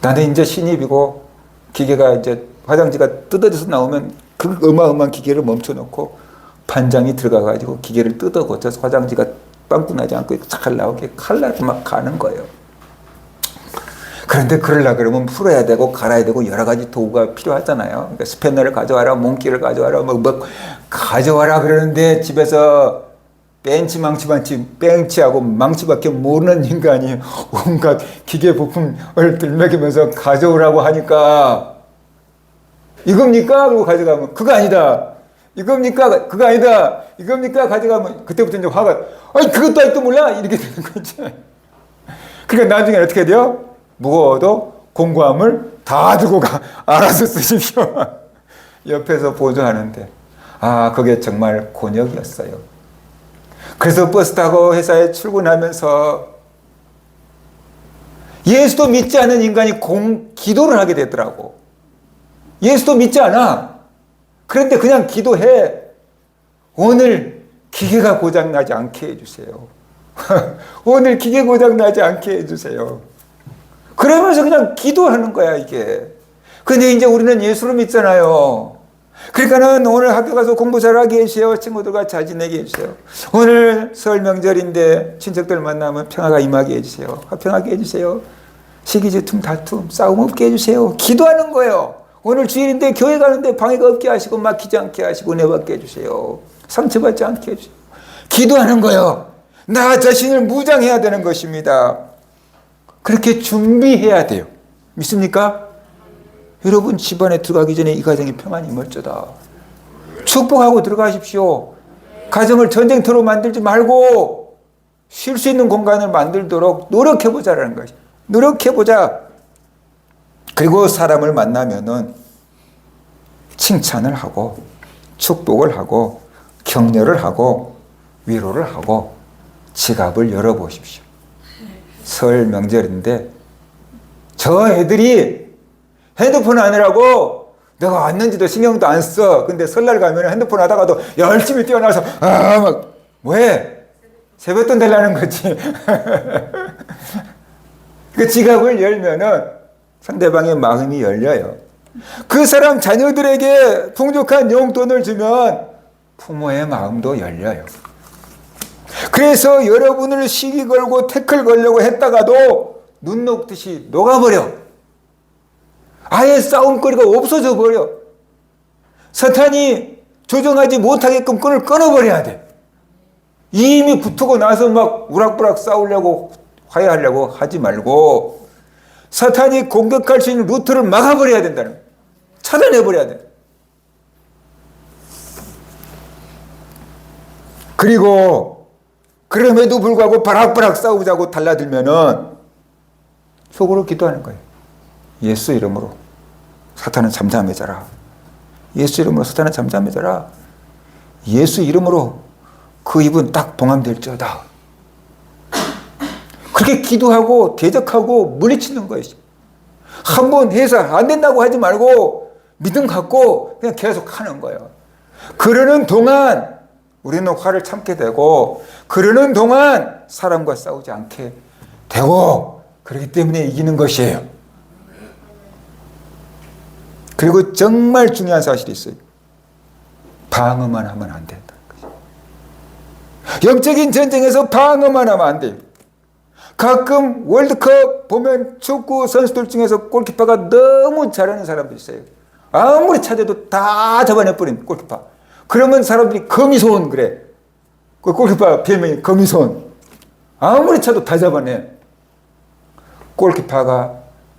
나는 이제 신입이고 기계가 이제 화장지가 뜯어져서 나오면 그 어마어마한 기계를 멈춰놓고 반장이 들어가가지고 기계를 뜯어 고쳐서 화장지가 빵꾸 나지 않고 잘 나오게 칼날로 막 가는 거예요. 그런데 그러려고 그러면 풀어야 되고 갈아야 되고 여러 가지 도구가 필요하잖아요. 그러니까 스패너를 가져와라, 몽키를 가져와라, 뭐 가져와라 그러는데 집에서 벤치하고 망치밖에 모르는 인간이 온갖 기계 부품을 들먹이면서 가져오라고 하니까 이겁니까? 그러고 가져가면 그거 아니다. 이겁니까? 그거 아니다. 이겁니까? 가져가면 그때부터 이제 화가 아니 그것도 아직도 몰라? 이렇게 되는 거지. 그러니까 나중에 어떻게 돼요? 무거워도 공구함을 다 두고 알아서 쓰십시오. 옆에서 보조하는데 그게 정말 곤욕이었어요. 그래서 버스 타고 회사에 출근하면서 예수도 믿지 않는 인간이 기도를 하게 되더라고. 예수도 믿지 않아. 그런데 그냥 기도해. 오늘 기계가 고장나지 않게 해주세요. 오늘 기계 고장나지 않게 해주세요. 그러면서 그냥 기도하는 거야, 이게. 근데 이제 우리는 예수를 믿잖아요. 그러니까는 오늘 학교 가서 공부 잘하게 해주세요. 친구들과 잘 지내게 해주세요. 오늘 설 명절인데 친척들 만나면 평화가 임하게 해주세요. 화평하게 해주세요. 시기질투, 다툼, 싸움 없게 해주세요. 기도하는 거예요. 오늘 주일인데 교회 가는데 방해가 없게 하시고 막히지 않게 하시고 은혜 받게 해주세요. 상처받지 않게 해주세요. 기도하는 거예요. 나 자신을 무장해야 되는 것입니다. 그렇게 준비해야 돼요. 믿습니까? 여러분 집안에 들어가기 전에 이 가정이 평안이 임을지어다. 축복하고 들어가십시오. 가정을 전쟁터로 만들지 말고 쉴 수 있는 공간을 만들도록 노력해보자라는 것이. 노력해보자. 그리고 사람을 만나면은 칭찬을 하고 축복을 하고 격려를 하고 위로를 하고 지갑을 열어보십시오. 설 명절인데 저 애들이 핸드폰 하느라고 내가 왔는지도 신경도 안 써. 근데 설날 가면 핸드폰 하다가도 열심히 뛰어나서 막 왜? 세뱃돈 달라는 거지. 그 지갑을 열면은 상대방의 마음이 열려요. 그 사람 자녀들에게 풍족한 용돈을 주면 부모의 마음도 열려요. 그래서 여러분을 시기 걸고 태클 걸려고 했다가도 눈 녹듯이 녹아버려. 아예 싸움거리가 없어져 버려. 사탄이 조정하지 못하게끔 끈을 끊어버려야 돼. 이미 붙고 나서 막 우락부락 싸우려고 화해하려고 하지 말고 사탄이 공격할 수 있는 루트를 막아버려야 된다는 거예요. 차단해버려야 돼. 그리고 그럼에도 불구하고 바락바락 싸우자고 달라들면은 속으로 기도하는 거예요. 예수 이름으로 사탄은 잠잠해져라. 예수 이름으로 사탄은 잠잠해져라. 예수 이름으로 그 입은 딱 봉함될지어다. 그렇게 기도하고 대적하고 물리치는 거예요. 한번 해서 안 된다고 하지 말고 믿음 갖고 그냥 계속 하는 거예요. 그러는 동안 우리는 화를 참게 되고 그러는 동안 사람과 싸우지 않게 되고 그렇기 때문에 이기는 것이에요. 그리고 정말 중요한 사실이 있어요. 방어만 하면 안 된다는 거죠. 영적인 전쟁에서 방어만 하면 안 돼요. 가끔 월드컵 보면 축구 선수들 중에서 골키퍼가 너무 잘하는 사람도 있어요. 아무리 찾아도 다 잡아내버린 골키퍼. 그러면 사람들이 거미손 그래. 그 골키퍼 별명이 거미손. 아무리 찾아도 다 잡아내. 골키퍼가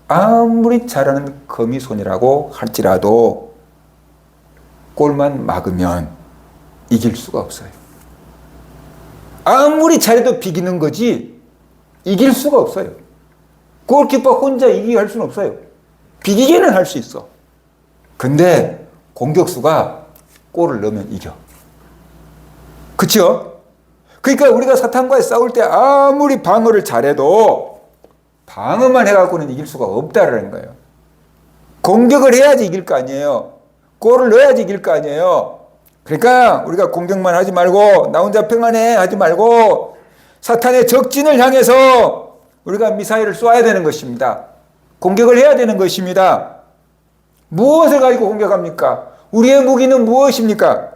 아무리 잘하는 거미손이라고 할지라도 골만 막으면 이길 수가 없어요. 아무리 잘해도 비기는 거지 이길 수가 없어요. 골키퍼 혼자 이기게 할 수는 없어요. 비기게는 할 수 있어. 근데 공격수가 골을 넣으면 이겨. 그렇죠? 그러니까 우리가 사탄과 싸울 때 아무리 방어를 잘해도 방어만 해갖고는 이길 수가 없다라는 거예요. 공격을 해야지 이길 거 아니에요. 골을 넣어야지 이길 거 아니에요. 그러니까 우리가 공격만 하지 말고 나 혼자 평안해 하지 말고 사탄의 적진을 향해서 우리가 미사일을 쏘아야 되는 것입니다. 공격을 해야 되는 것입니다. 무엇을 가지고 공격합니까? 우리의 무기는 무엇입니까?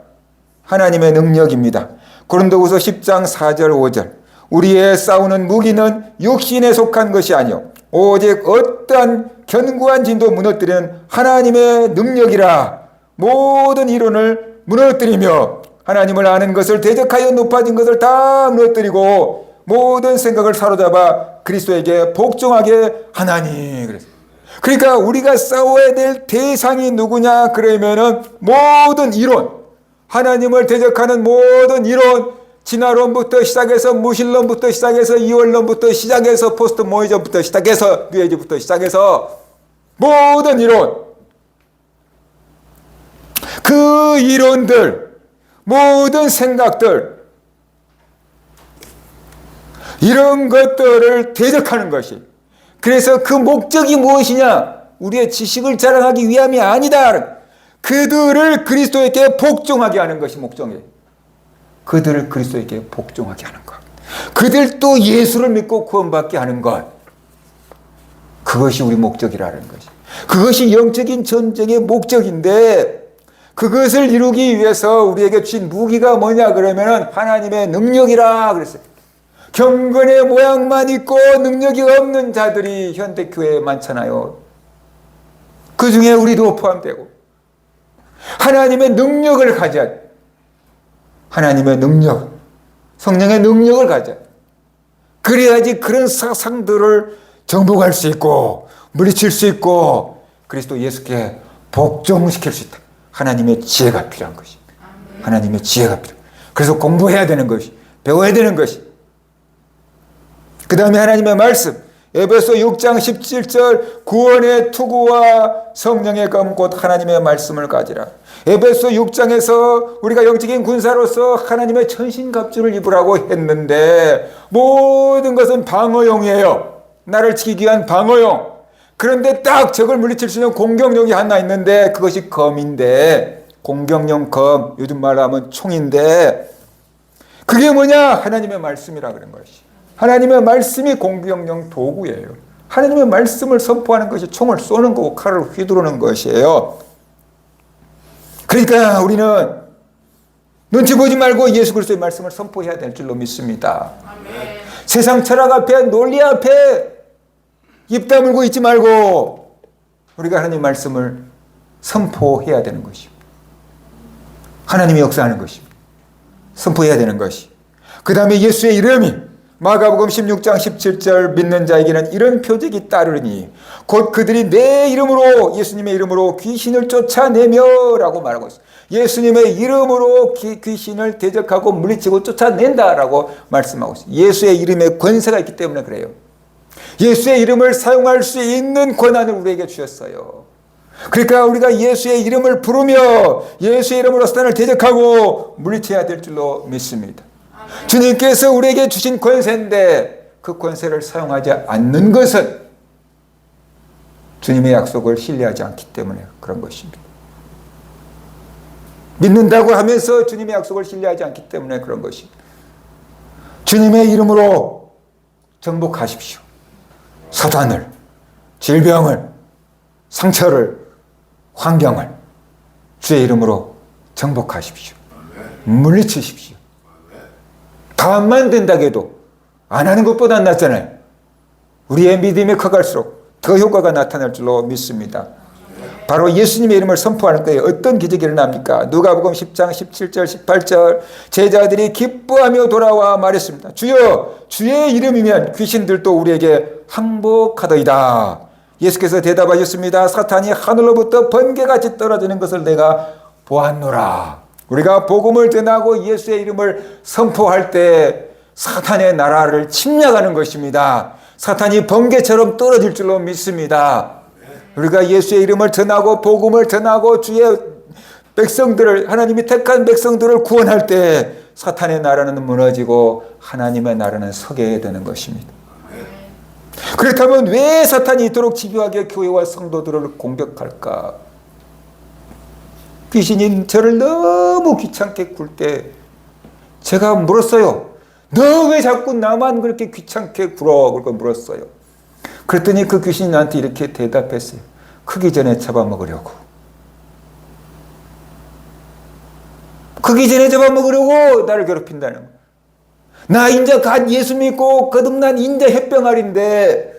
하나님의 능력입니다. 고린도후서 10장 4절 5절 우리의 싸우는 무기는 육신에 속한 것이 아니요 오직 어떠한 견고한 진도 무너뜨리는 하나님의 능력이라. 모든 이론을 무너뜨리며 하나님을 아는 것을 대적하여 높아진 것을 다 무너뜨리고 모든 생각을 사로잡아 그리스도에게 복종하게 하나니. 그러니까 우리가 싸워야 될 대상이 누구냐 그러면은 모든 이론, 하나님을 대적하는 모든 이론, 진화론부터 시작해서 무신론부터 시작해서 이원론부터 시작해서 포스트 모이즘부터 시작해서 뉴에이지부터 시작해서 모든 이론, 그 이론들, 모든 생각들, 이런 것들을 대적하는 것이. 그래서 그 목적이 무엇이냐? 우리의 지식을 자랑하기 위함이 아니다. 그들을 그리스도에게 복종하게 하는 것이 목적이에요. 그들을 그리스도에게 복종하게 하는 것. 그들도 예수를 믿고 구원받게 하는 것. 그것이 우리 목적이라는 것이. 그것이 영적인 전쟁의 목적인데 그것을 이루기 위해서 우리에게 주신 무기가 뭐냐 그러면은 하나님의 능력이라 그랬어요. 경건의 모양만 있고 능력이 없는 자들이 현대교회에 많잖아요. 그 중에 우리도 포함되고 하나님의 능력을 가져야 돼. 하나님의 능력, 성령의 능력을 가져야 돼. 그래야지 그런 사상들을 정복할 수 있고 물리칠 수 있고 그리스도 예수께 복종시킬 수 있다. 하나님의 지혜가 필요한 것이. 하나님의 지혜가 필요해. 그래서 공부해야 되는 것이, 배워야 되는 것이. 그 다음에 하나님의 말씀, 에베소 6장 17절 구원의 투구와 성령의 검 곧 하나님의 말씀을 가지라. 에베소 6장에서 우리가 영적인 군사로서 하나님의 천신갑주를 입으라고 했는데 모든 것은 방어용이에요. 나를 지키기 위한 방어용. 그런데 딱 적을 물리칠 수 있는 공격용이 하나 있는데 그것이 검인데, 공격용 검, 요즘 말로 하면 총인데, 그게 뭐냐? 하나님의 말씀이라 그런 것이. 하나님의 말씀이 공격용 도구예요. 하나님의 말씀을 선포하는 것이 총을 쏘는 거고 칼을 휘두르는 것이에요. 그러니까 우리는 눈치 보지 말고 예수 그리스도의 말씀을 선포해야 될 줄로 믿습니다. 아멘. 세상 철학 앞에, 논리 앞에 입 다물고 있지 말고 우리가 하나님의 말씀을 선포해야 되는 것입니다. 하나님이 역사하는 것입니다. 선포해야 되는 것이. 그 다음에 예수의 이름이 마가복음 16장 17절 믿는 자에게는 이런 표적이 따르니 곧 그들이 내 이름으로, 예수님의 이름으로 귀신을 쫓아내며 라고 말하고 있어요. 예수님의 이름으로 귀신을 대적하고 물리치고 쫓아낸다라고 말씀하고 있어요. 예수의 이름에 권세가 있기 때문에 그래요. 예수의 이름을 사용할 수 있는 권한을 우리에게 주셨어요. 그러니까 우리가 예수의 이름을 부르며 예수의 이름으로 사탄을 대적하고 물리쳐야 될 줄로 믿습니다. 주님께서 우리에게 주신 권세인데 그 권세를 사용하지 않는 것은 주님의 약속을 신뢰하지 않기 때문에 그런 것입니다. 믿는다고 하면서 주님의 약속을 신뢰하지 않기 때문에 그런 것입니다. 주님의 이름으로 정복하십시오. 사단을, 질병을, 상처를, 환경을 주의 이름으로 정복하십시오. 물리치십시오. 다만 된다고 해도 안 하는 것보다 낫잖아요. 우리의 믿음이 커갈수록 더 효과가 나타날 줄로 믿습니다. 바로 예수님의 이름을 선포하는 거예요. 어떤 기적이 일어납니까? 누가복음 10장 17절 18절 제자들이 기뻐하며 돌아와 말했습니다. 주여, 주의 이름이면 귀신들도 우리에게 항복하더이다. 예수께서 대답하셨습니다. 사탄이 하늘로부터 번개같이 떨어지는 것을 내가 보았노라. 우리가 복음을 전하고 예수의 이름을 선포할 때 사탄의 나라를 침략하는 것입니다. 사탄이 번개처럼 떨어질 줄로 믿습니다. 우리가 예수의 이름을 전하고 복음을 전하고 주의 백성들을, 하나님이 택한 백성들을 구원할 때 사탄의 나라는 무너지고 하나님의 나라는 서게 되는 것입니다. 그렇다면 왜 사탄이 이토록 집요하게 교회와 성도들을 공격할까? 귀신이 저를 너무 귀찮게 굴 때 제가 물었어요. 너 왜 자꾸 나만 그렇게 귀찮게 굴어? 그렇게 물었어요. 그랬더니 그 귀신이 나한테 이렇게 대답했어요. 크기 전에 잡아먹으려고. 크기 전에 잡아먹으려고 나를 괴롭힌다는 거예요. 나 인자 갓 예수 믿고 거듭난 인자 햇병아리인데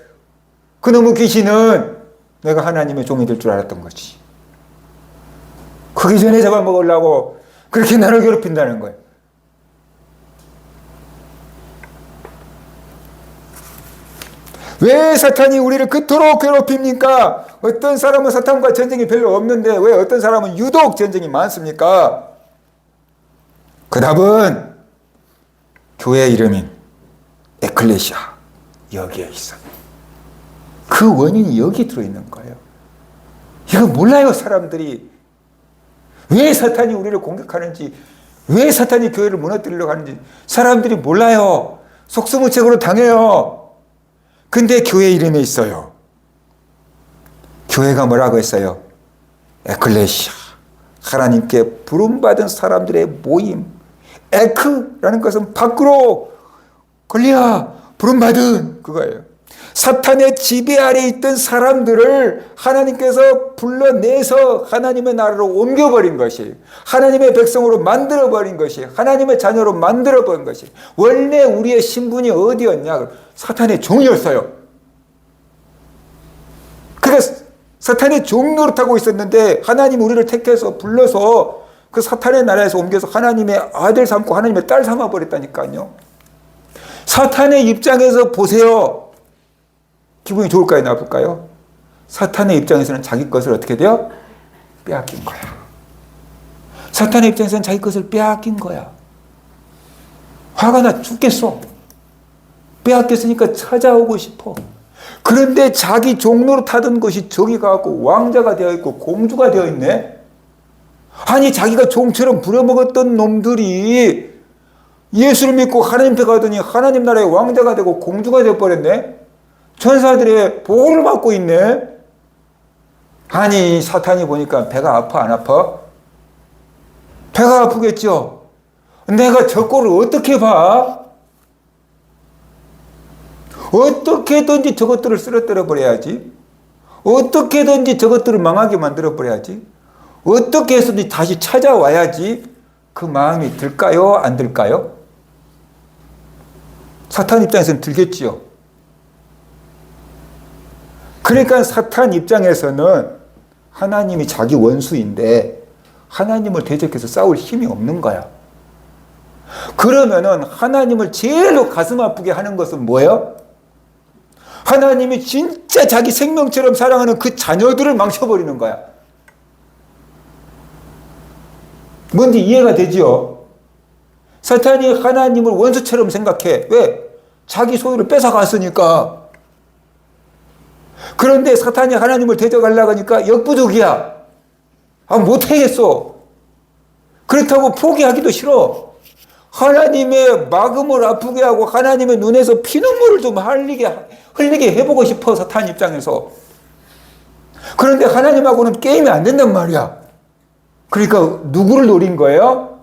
그놈의 귀신은 내가 하나님의 종이 될 줄 알았던 거지. 크기 전에 잡아먹으려고 그렇게 나를 괴롭힌다는 거예요. 왜 사탄이 우리를 그토록 괴롭힙니까? 어떤 사람은 사탄과 전쟁이 별로 없는데 왜 어떤 사람은 유독 전쟁이 많습니까? 그 답은 교회 이름인 에클레시아, 여기에 있어요. 그 원인이 여기 들어있는 거예요. 이거 몰라요, 사람들이. 왜 사탄이 우리를 공격하는지, 왜 사탄이 교회를 무너뜨리려고 하는지 사람들이 몰라요. 속수무책으로 당해요. 근데 교회 이름에 있어요. 교회가 뭐라고 했어요? 에클레시아, 하나님께 부름받은 사람들의 모임. 에크라는 것은 밖으로, 걸리야, 부름받은 그거예요. 사탄의 지배 아래 있던 사람들을 하나님께서 불러내서 하나님의 나라로 옮겨버린 것이, 하나님의 백성으로 만들어버린 것이, 하나님의 자녀로 만들어버린 것이. 원래 우리의 신분이 어디였냐? 사탄의 종이었어요. 그러니까 사탄의 종 노릇하고 있었는데 하나님 우리를 택해서 불러서 그 사탄의 나라에서 옮겨서 하나님의 아들 삼고 하나님의 딸 삼아버렸다니까요. 사탄의 입장에서 보세요. 기분이 좋을까요, 나쁠까요? 사탄의 입장에서는 자기 것을 어떻게 돼요? 빼앗긴 거야. 사탄의 입장에서는 자기 것을 빼앗긴 거야. 화가 나 죽겠어. 빼앗겼으니까 찾아오고 싶어. 그런데 자기 종로로 타던 것이 저기 가고 왕자가 되어 있고 공주가 되어 있네. 아니 자기가 종처럼 부려먹었던 놈들이 예수를 믿고 하나님 앞에 가더니 하나님 나라의 왕자가 되고 공주가 되어버렸네. 천사들의 보호를 받고 있네. 아니 사탄이 보니까 배가 아파 안 아파? 배가 아프겠죠. 내가 저 꼴을 어떻게 봐? 어떻게든지 저것들을 쓰러뜨려 버려야지. 어떻게든지 저것들을 망하게 만들어 버려야지. 어떻게 해서든지 다시 찾아와야지. 그 마음이 들까요? 안 들까요? 사탄 입장에서는 들겠지요. 그러니까 사탄 입장에서는 하나님이 자기 원수인데 하나님을 대적해서 싸울 힘이 없는 거야. 그러면은 하나님을 제일로 가슴 아프게 하는 것은 뭐예요? 하나님이 진짜 자기 생명처럼 사랑하는 그 자녀들을 망쳐버리는 거야. 뭔지 이해가 되지요? 사탄이 하나님을 원수처럼 생각해. 왜? 자기 소유를 뺏어갔으니까. 그런데 사탄이 하나님을 대적하려고 하니까 역부족이야. 못하겠어. 그렇다고 포기하기도 싫어. 하나님의 마음을 아프게 하고 하나님의 눈에서 피눈물을 좀 흘리게 해보고 싶어, 사탄 입장에서. 그런데 하나님하고는 게임이 안 된단 말이야. 그러니까 누구를 노린 거예요?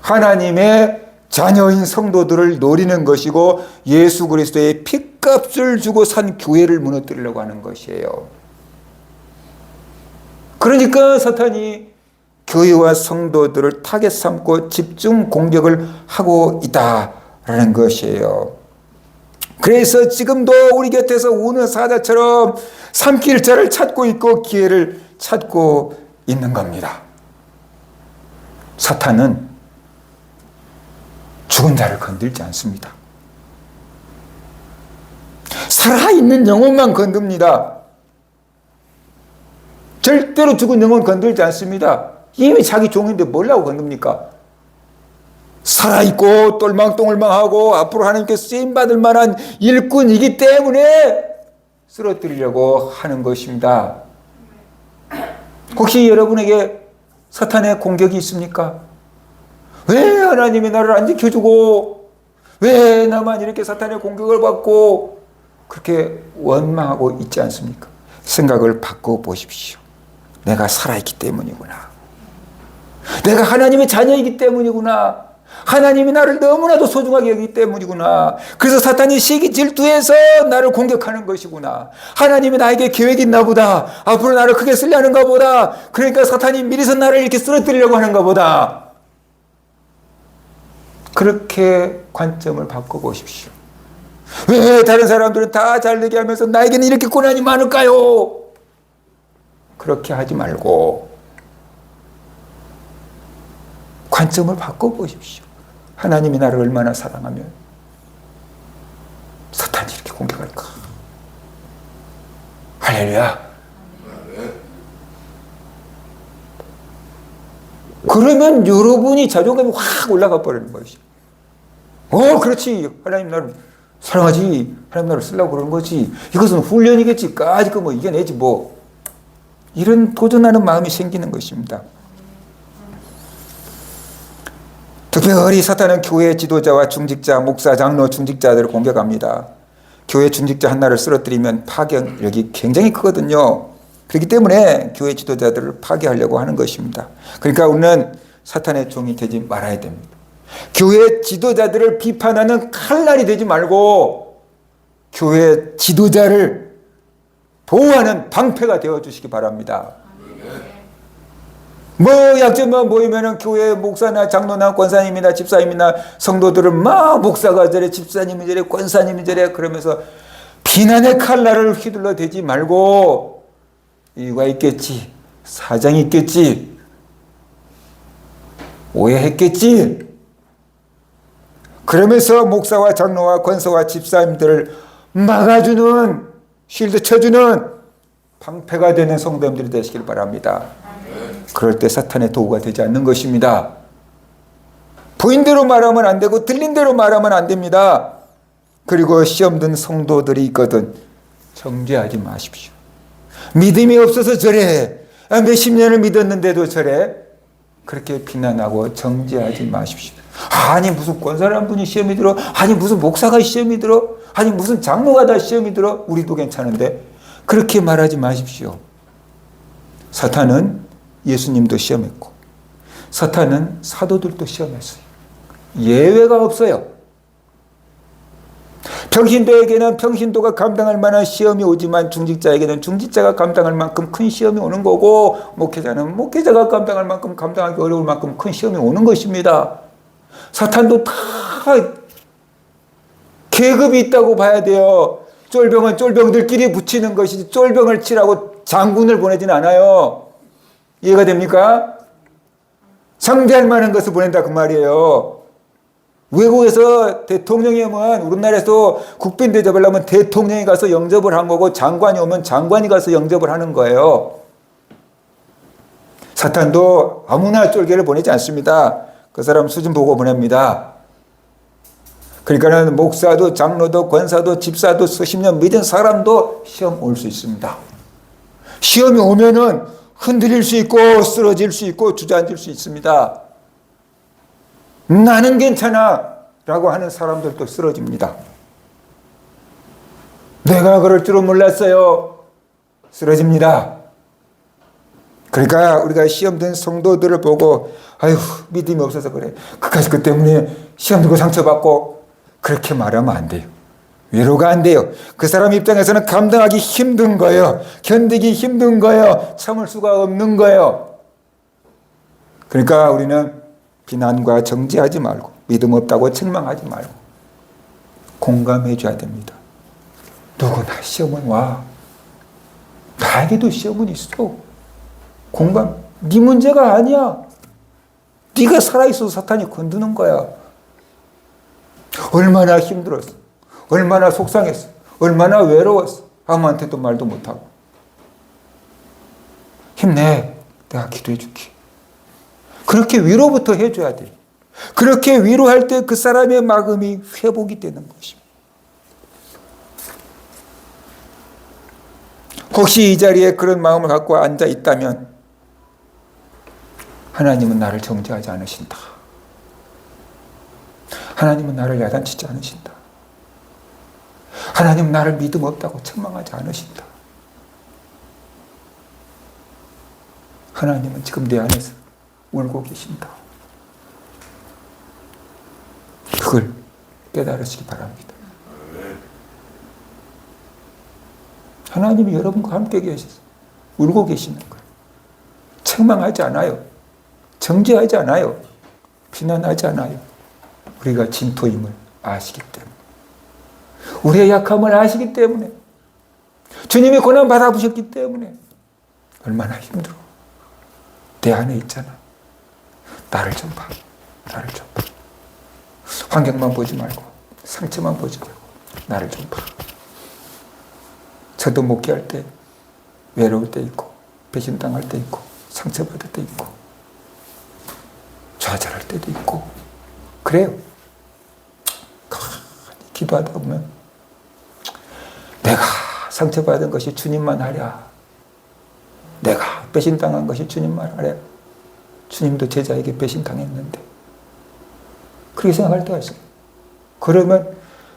하나님의 자녀인 성도들을 노리는 것이고 예수 그리스도의 핏값을 주고 산 교회를 무너뜨리려고 하는 것이에요. 그러니까 사탄이 교회와 성도들을 타겟 삼고 집중 공격을 하고 있다라는 것이에요. 그래서 지금도 우리 곁에서 우는 사자처럼 삼킬 자를 찾고 있고 기회를 찾고 있는 겁니다. 사탄은 죽은 자를 건들지 않습니다. 살아있는 영혼만 건듭니다. 절대로 죽은 영혼 건들지 않습니다. 이미 자기 종인데 뭐라고 건듭니까? 살아있고 똘망똘망하고 앞으로 하나님께 쓰임받을 만한 일꾼이기 때문에 쓰러뜨리려고 하는 것입니다. 혹시 여러분에게 사탄의 공격이 있습니까? 왜 하나님이 나를 안 지켜주고 왜 나만 이렇게 사탄의 공격을 받고 그렇게 원망하고 있지 않습니까? 생각을 바꿔보십시오. 내가 살아있기 때문이구나. 내가 하나님의 자녀이기 때문이구나. 하나님이 나를 너무나도 소중하게 여기기 때문이구나. 그래서 사탄이 시기 질투해서 나를 공격하는 것이구나. 하나님이 나에게 계획이 있나 보다. 앞으로 나를 크게 쓰려는가 보다. 그러니까 사탄이 미리서 나를 이렇게 쓰러뜨리려고 하는가 보다. 그렇게 관점을 바꿔보십시오. 왜 다른 사람들은 다 잘되게 하면서 나에게는 이렇게 고난이 많을까요? 그렇게 하지 말고 관점을 바꿔보십시오. 하나님이 나를 얼마나 사랑하면 사탄이 이렇게 공격할까? 할렐루야. 그러면 여러분이 자존감이 확 올라가 버리는 것이. 그렇지. 하나님 나를 사랑하지. 하나님 나를 쓰려고 그러는 거지. 이것은 훈련이겠지. 까짓 거 뭐 이겨내지 뭐. 이런 도전하는 마음이 생기는 것입니다. 특별히 사탄은 교회 지도자와 중직자, 목사, 장로, 중직자들을 공격합니다. 교회 중직자 하나를 쓰러뜨리면 파괴력이 굉장히 크거든요. 그렇기 때문에 교회 지도자들을 파괴하려고 하는 것입니다. 그러니까 우리는 사탄의 종이 되지 말아야 됩니다. 교회 지도자들을 비판하는 칼날이 되지 말고 교회 지도자를 보호하는 방패가 되어주시기 바랍니다. 약점만 보이면은 교회 목사나 장로나 권사님이나 집사님이나 성도들은 막 목사가 저래, 집사님이 저래, 권사님이 저래 그러면서 비난의 칼날을 휘둘러 대지 말고 이유가 있겠지, 사정이 있겠지, 오해했겠지. 그러면서 목사와 장로와 권사와 집사님들을 막아주는, 쉴드 쳐주는 방패가 되는 성도님들이 되시길 바랍니다. 그럴 때 사탄의 도구가 되지 않는 것입니다. 보인 대로 말하면 안 되고 들린 대로 말하면 안 됩니다. 그리고 시험 든 성도들이 있거든 정죄하지 마십시오. 믿음이 없어서 저래. 몇십 년을 믿었는데도 저래. 그렇게 비난하고 정죄하지 마십시오. 아니 무슨 권사를 한 분이 시험이 들어? 아니 무슨 목사가 시험이 들어? 아니 무슨 장로가 다 시험이 들어? 우리도 괜찮은데. 그렇게 말하지 마십시오. 사탄은 예수님도 시험했고 사탄은 사도들도 시험했어요. 예외가 없어요. 평신도에게는 평신도가 감당할 만한 시험이 오지만 중직자에게는 중직자가 감당할 만큼 큰 시험이 오는 거고 목회자는 목회자가 감당할 만큼 감당하기 어려울 만큼 큰 시험이 오는 것입니다. 사탄도 다 계급이 있다고 봐야 돼요. 쫄병은 쫄병들끼리 붙이는 것이지 쫄병을 치라고 장군을 보내지는 않아요. 이해가 됩니까? 상대할 만한 것을 보낸다 그 말이에요. 외국에서 대통령이 오면 우리나라에서 국빈 대접하려면 대통령이 가서 영접을 한 거고 장관이 오면 장관이 가서 영접을 하는 거예요. 사탄도 아무나 쫄개를 보내지 않습니다. 그 사람 수준 보고 보냅니다. 그러니까는 목사도 장로도 권사도 집사도 수십 년 믿은 사람도 시험 올 수 있습니다. 시험이 오면은 흔들릴 수 있고 쓰러질 수 있고 주저앉을 수 있습니다. 나는 괜찮아 라고 하는 사람들도 쓰러집니다. 내가 그럴 줄은 몰랐어요. 쓰러집니다. 그러니까 우리가 시험 든 성도들을 보고 아유 믿음이 없어서 그래. 그 때문에 시험 들고 상처받고 그렇게 말하면 안 돼요. 위로가 안 돼요. 그 사람 입장에서는 감당하기 힘든 거예요. 견디기 힘든 거예요. 참을 수가 없는 거예요. 그러니까 우리는 비난과 정죄하지 말고 믿음 없다고 책망하지 말고 공감해 줘야 됩니다. 누구나 시험은 와. 나에게도 시험은 있어. 공감. 네 문제가 아니야. 네가 살아있어서 사탄이 건드는 거야. 얼마나 힘들었어. 얼마나 속상했어. 얼마나 외로웠어. 아무한테도 말도 못하고. 힘내. 내가 기도해 줄게. 그렇게 위로부터 해줘야 돼요. 그렇게 위로할 때 그 사람의 마음이 회복이 되는 것입니다. 혹시 이 자리에 그런 마음을 갖고 앉아 있다면 하나님은 나를 정죄하지 않으신다. 하나님은 나를 야단치지 않으신다. 하나님은 나를 믿음 없다고 책망하지 않으신다. 하나님은 지금 내 안에서 울고 계신다. 그걸 깨달으시기 바랍니다. 하나님이 여러분과 함께 계셔서 울고 계시는 거예요. 책망하지 않아요. 정죄하지 않아요. 비난하지 않아요. 우리가 진토임을 아시기 때문에. 우리의 약함을 아시기 때문에. 주님이 고난 받아보셨기 때문에. 얼마나 힘들어. 내 안에 있잖아. 나를 좀 봐. 나를 좀 봐. 환경만 보지 말고 상처만 보지 말고 나를 좀 봐. 저도 목회할 때 외로울 때 있고 배신당할 때 있고 상처받을 때 있고 좌절할 때도 있고 그래요. 기도하다 보면 내가 상처받은 것이 주님만 하랴. 내가 배신당한 것이 주님만 하랴. 주님도 제자에게 배신당했는데 그렇게 생각할 때가 있어요. 그러면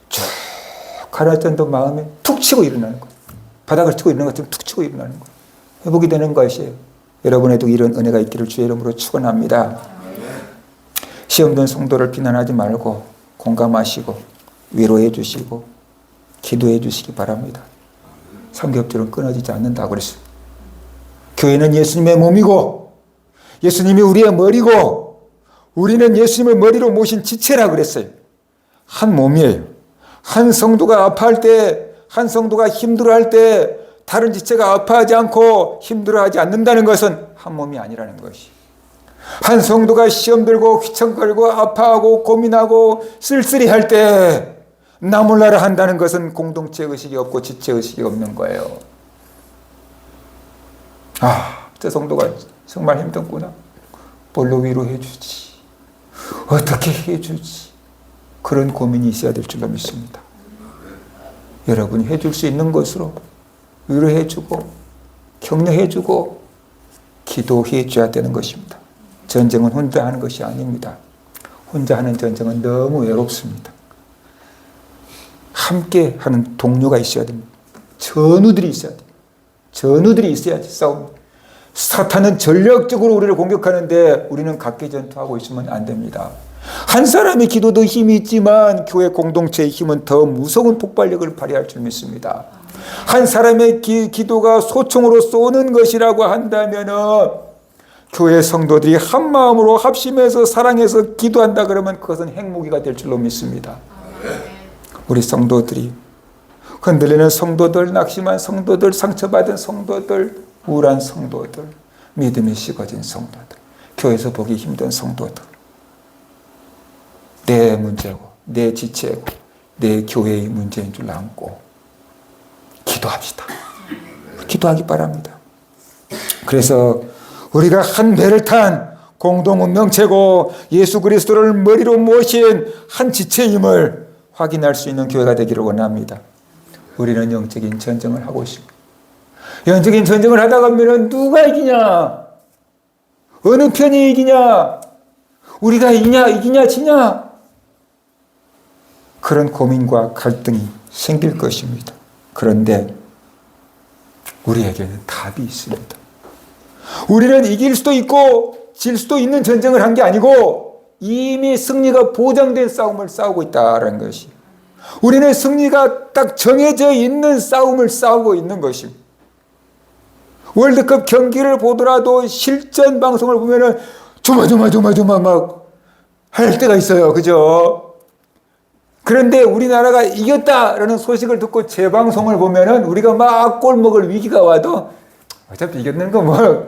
쭉 가라앉던 마음에 툭 치고 일어나는 거예요. 바닥을 치고 일어나는 것처럼 툭 치고 일어나는 거예요. 회복이 되는 것이에요. 여러분에도 이런 은혜가 있기를 주의 이름으로 축원합니다. 시험 든 성도를 비난하지 말고 공감하시고 위로해 주시고 기도해 주시기 바랍니다. 삼겹줄은 끊어지지 않는다고 그랬어요. 교회는 예수님의 몸이고 예수님이 우리의 머리고 우리는 예수님을 머리로 모신 지체라 그랬어요. 한 몸이에요. 한 성도가 아파할 때, 한 성도가 힘들어할 때 다른 지체가 아파하지 않고 힘들어하지 않는다는 것은 한 몸이 아니라는 것이. 한 성도가 시험 들고 휘청거리고 아파하고 고민하고 쓸쓸히할 때 나 몰라라 한다는 것은 공동체 의식이 없고 지체 의식이 없는 거예요. 아, 저 성도가 정말 힘들구나. 뭘로 위로해 주지? 어떻게 해 주지? 그런 고민이 있어야 될 줄로 믿습니다. 여러분이 해줄 수 있는 것으로 위로해주고 격려해주고 기도해줘야 되는 것입니다. 전쟁은 혼자 하는 것이 아닙니다. 혼자 하는 전쟁은 너무 외롭습니다. 함께 하는 동료가 있어야 됩니다. 전우들이 있어야 돼요. 전우들이 있어야지 싸움. 사탄은 전략적으로 우리를 공격하는데 우리는 각기 전투하고 있으면 안 됩니다. 한 사람의 기도도 힘이 있지만 교회 공동체의 힘은 더 무서운 폭발력을 발휘할 줄 믿습니다. 한 사람의 기도가 소총으로 쏘는 것이라고 한다면은 교회 성도들이 한 마음으로 합심해서 사랑해서 기도한다 그러면 그것은 핵무기가 될 줄로 믿습니다. 우리 성도들이 흔들리는 성도들, 낙심한 성도들, 상처받은 성도들, 우울한 성도들, 믿음이 식어진 성도들, 교회에서 보기 힘든 성도들, 내 문제고 내 지체고 내 교회의 문제인 줄 안고 기도합시다. 기도하기 바랍니다. 그래서 우리가 한 배를 탄 공동 운명체고 예수 그리스도를 머리로 모신 한 지체임을 확인할 수 있는 교회가 되기를 원합니다. 우리는 영적인 전쟁을 하고 있습니다. 영적인 전쟁을 하다 보면 누가 이기냐? 어느 편이 이기냐? 우리가 이기냐 지냐? 그런 고민과 갈등이 생길 것입니다. 그런데 우리에게는 답이 있습니다. 우리는 이길 수도 있고 질 수도 있는 전쟁을 한 게 아니고 이미 승리가 보장된 싸움을 싸우고 있다는 것이, 우리는 승리가 딱 정해져 있는 싸움을 싸우고 있는 것입니다. 월드컵 경기를 보더라도 실전 방송을 보면은 조마조마 막 할 때가 있어요. 그죠? 그런데 우리나라가 이겼다라는 소식을 듣고 재방송을 보면은 우리가 막 골 먹을 위기가 와도 어차피 이겼는 거 뭐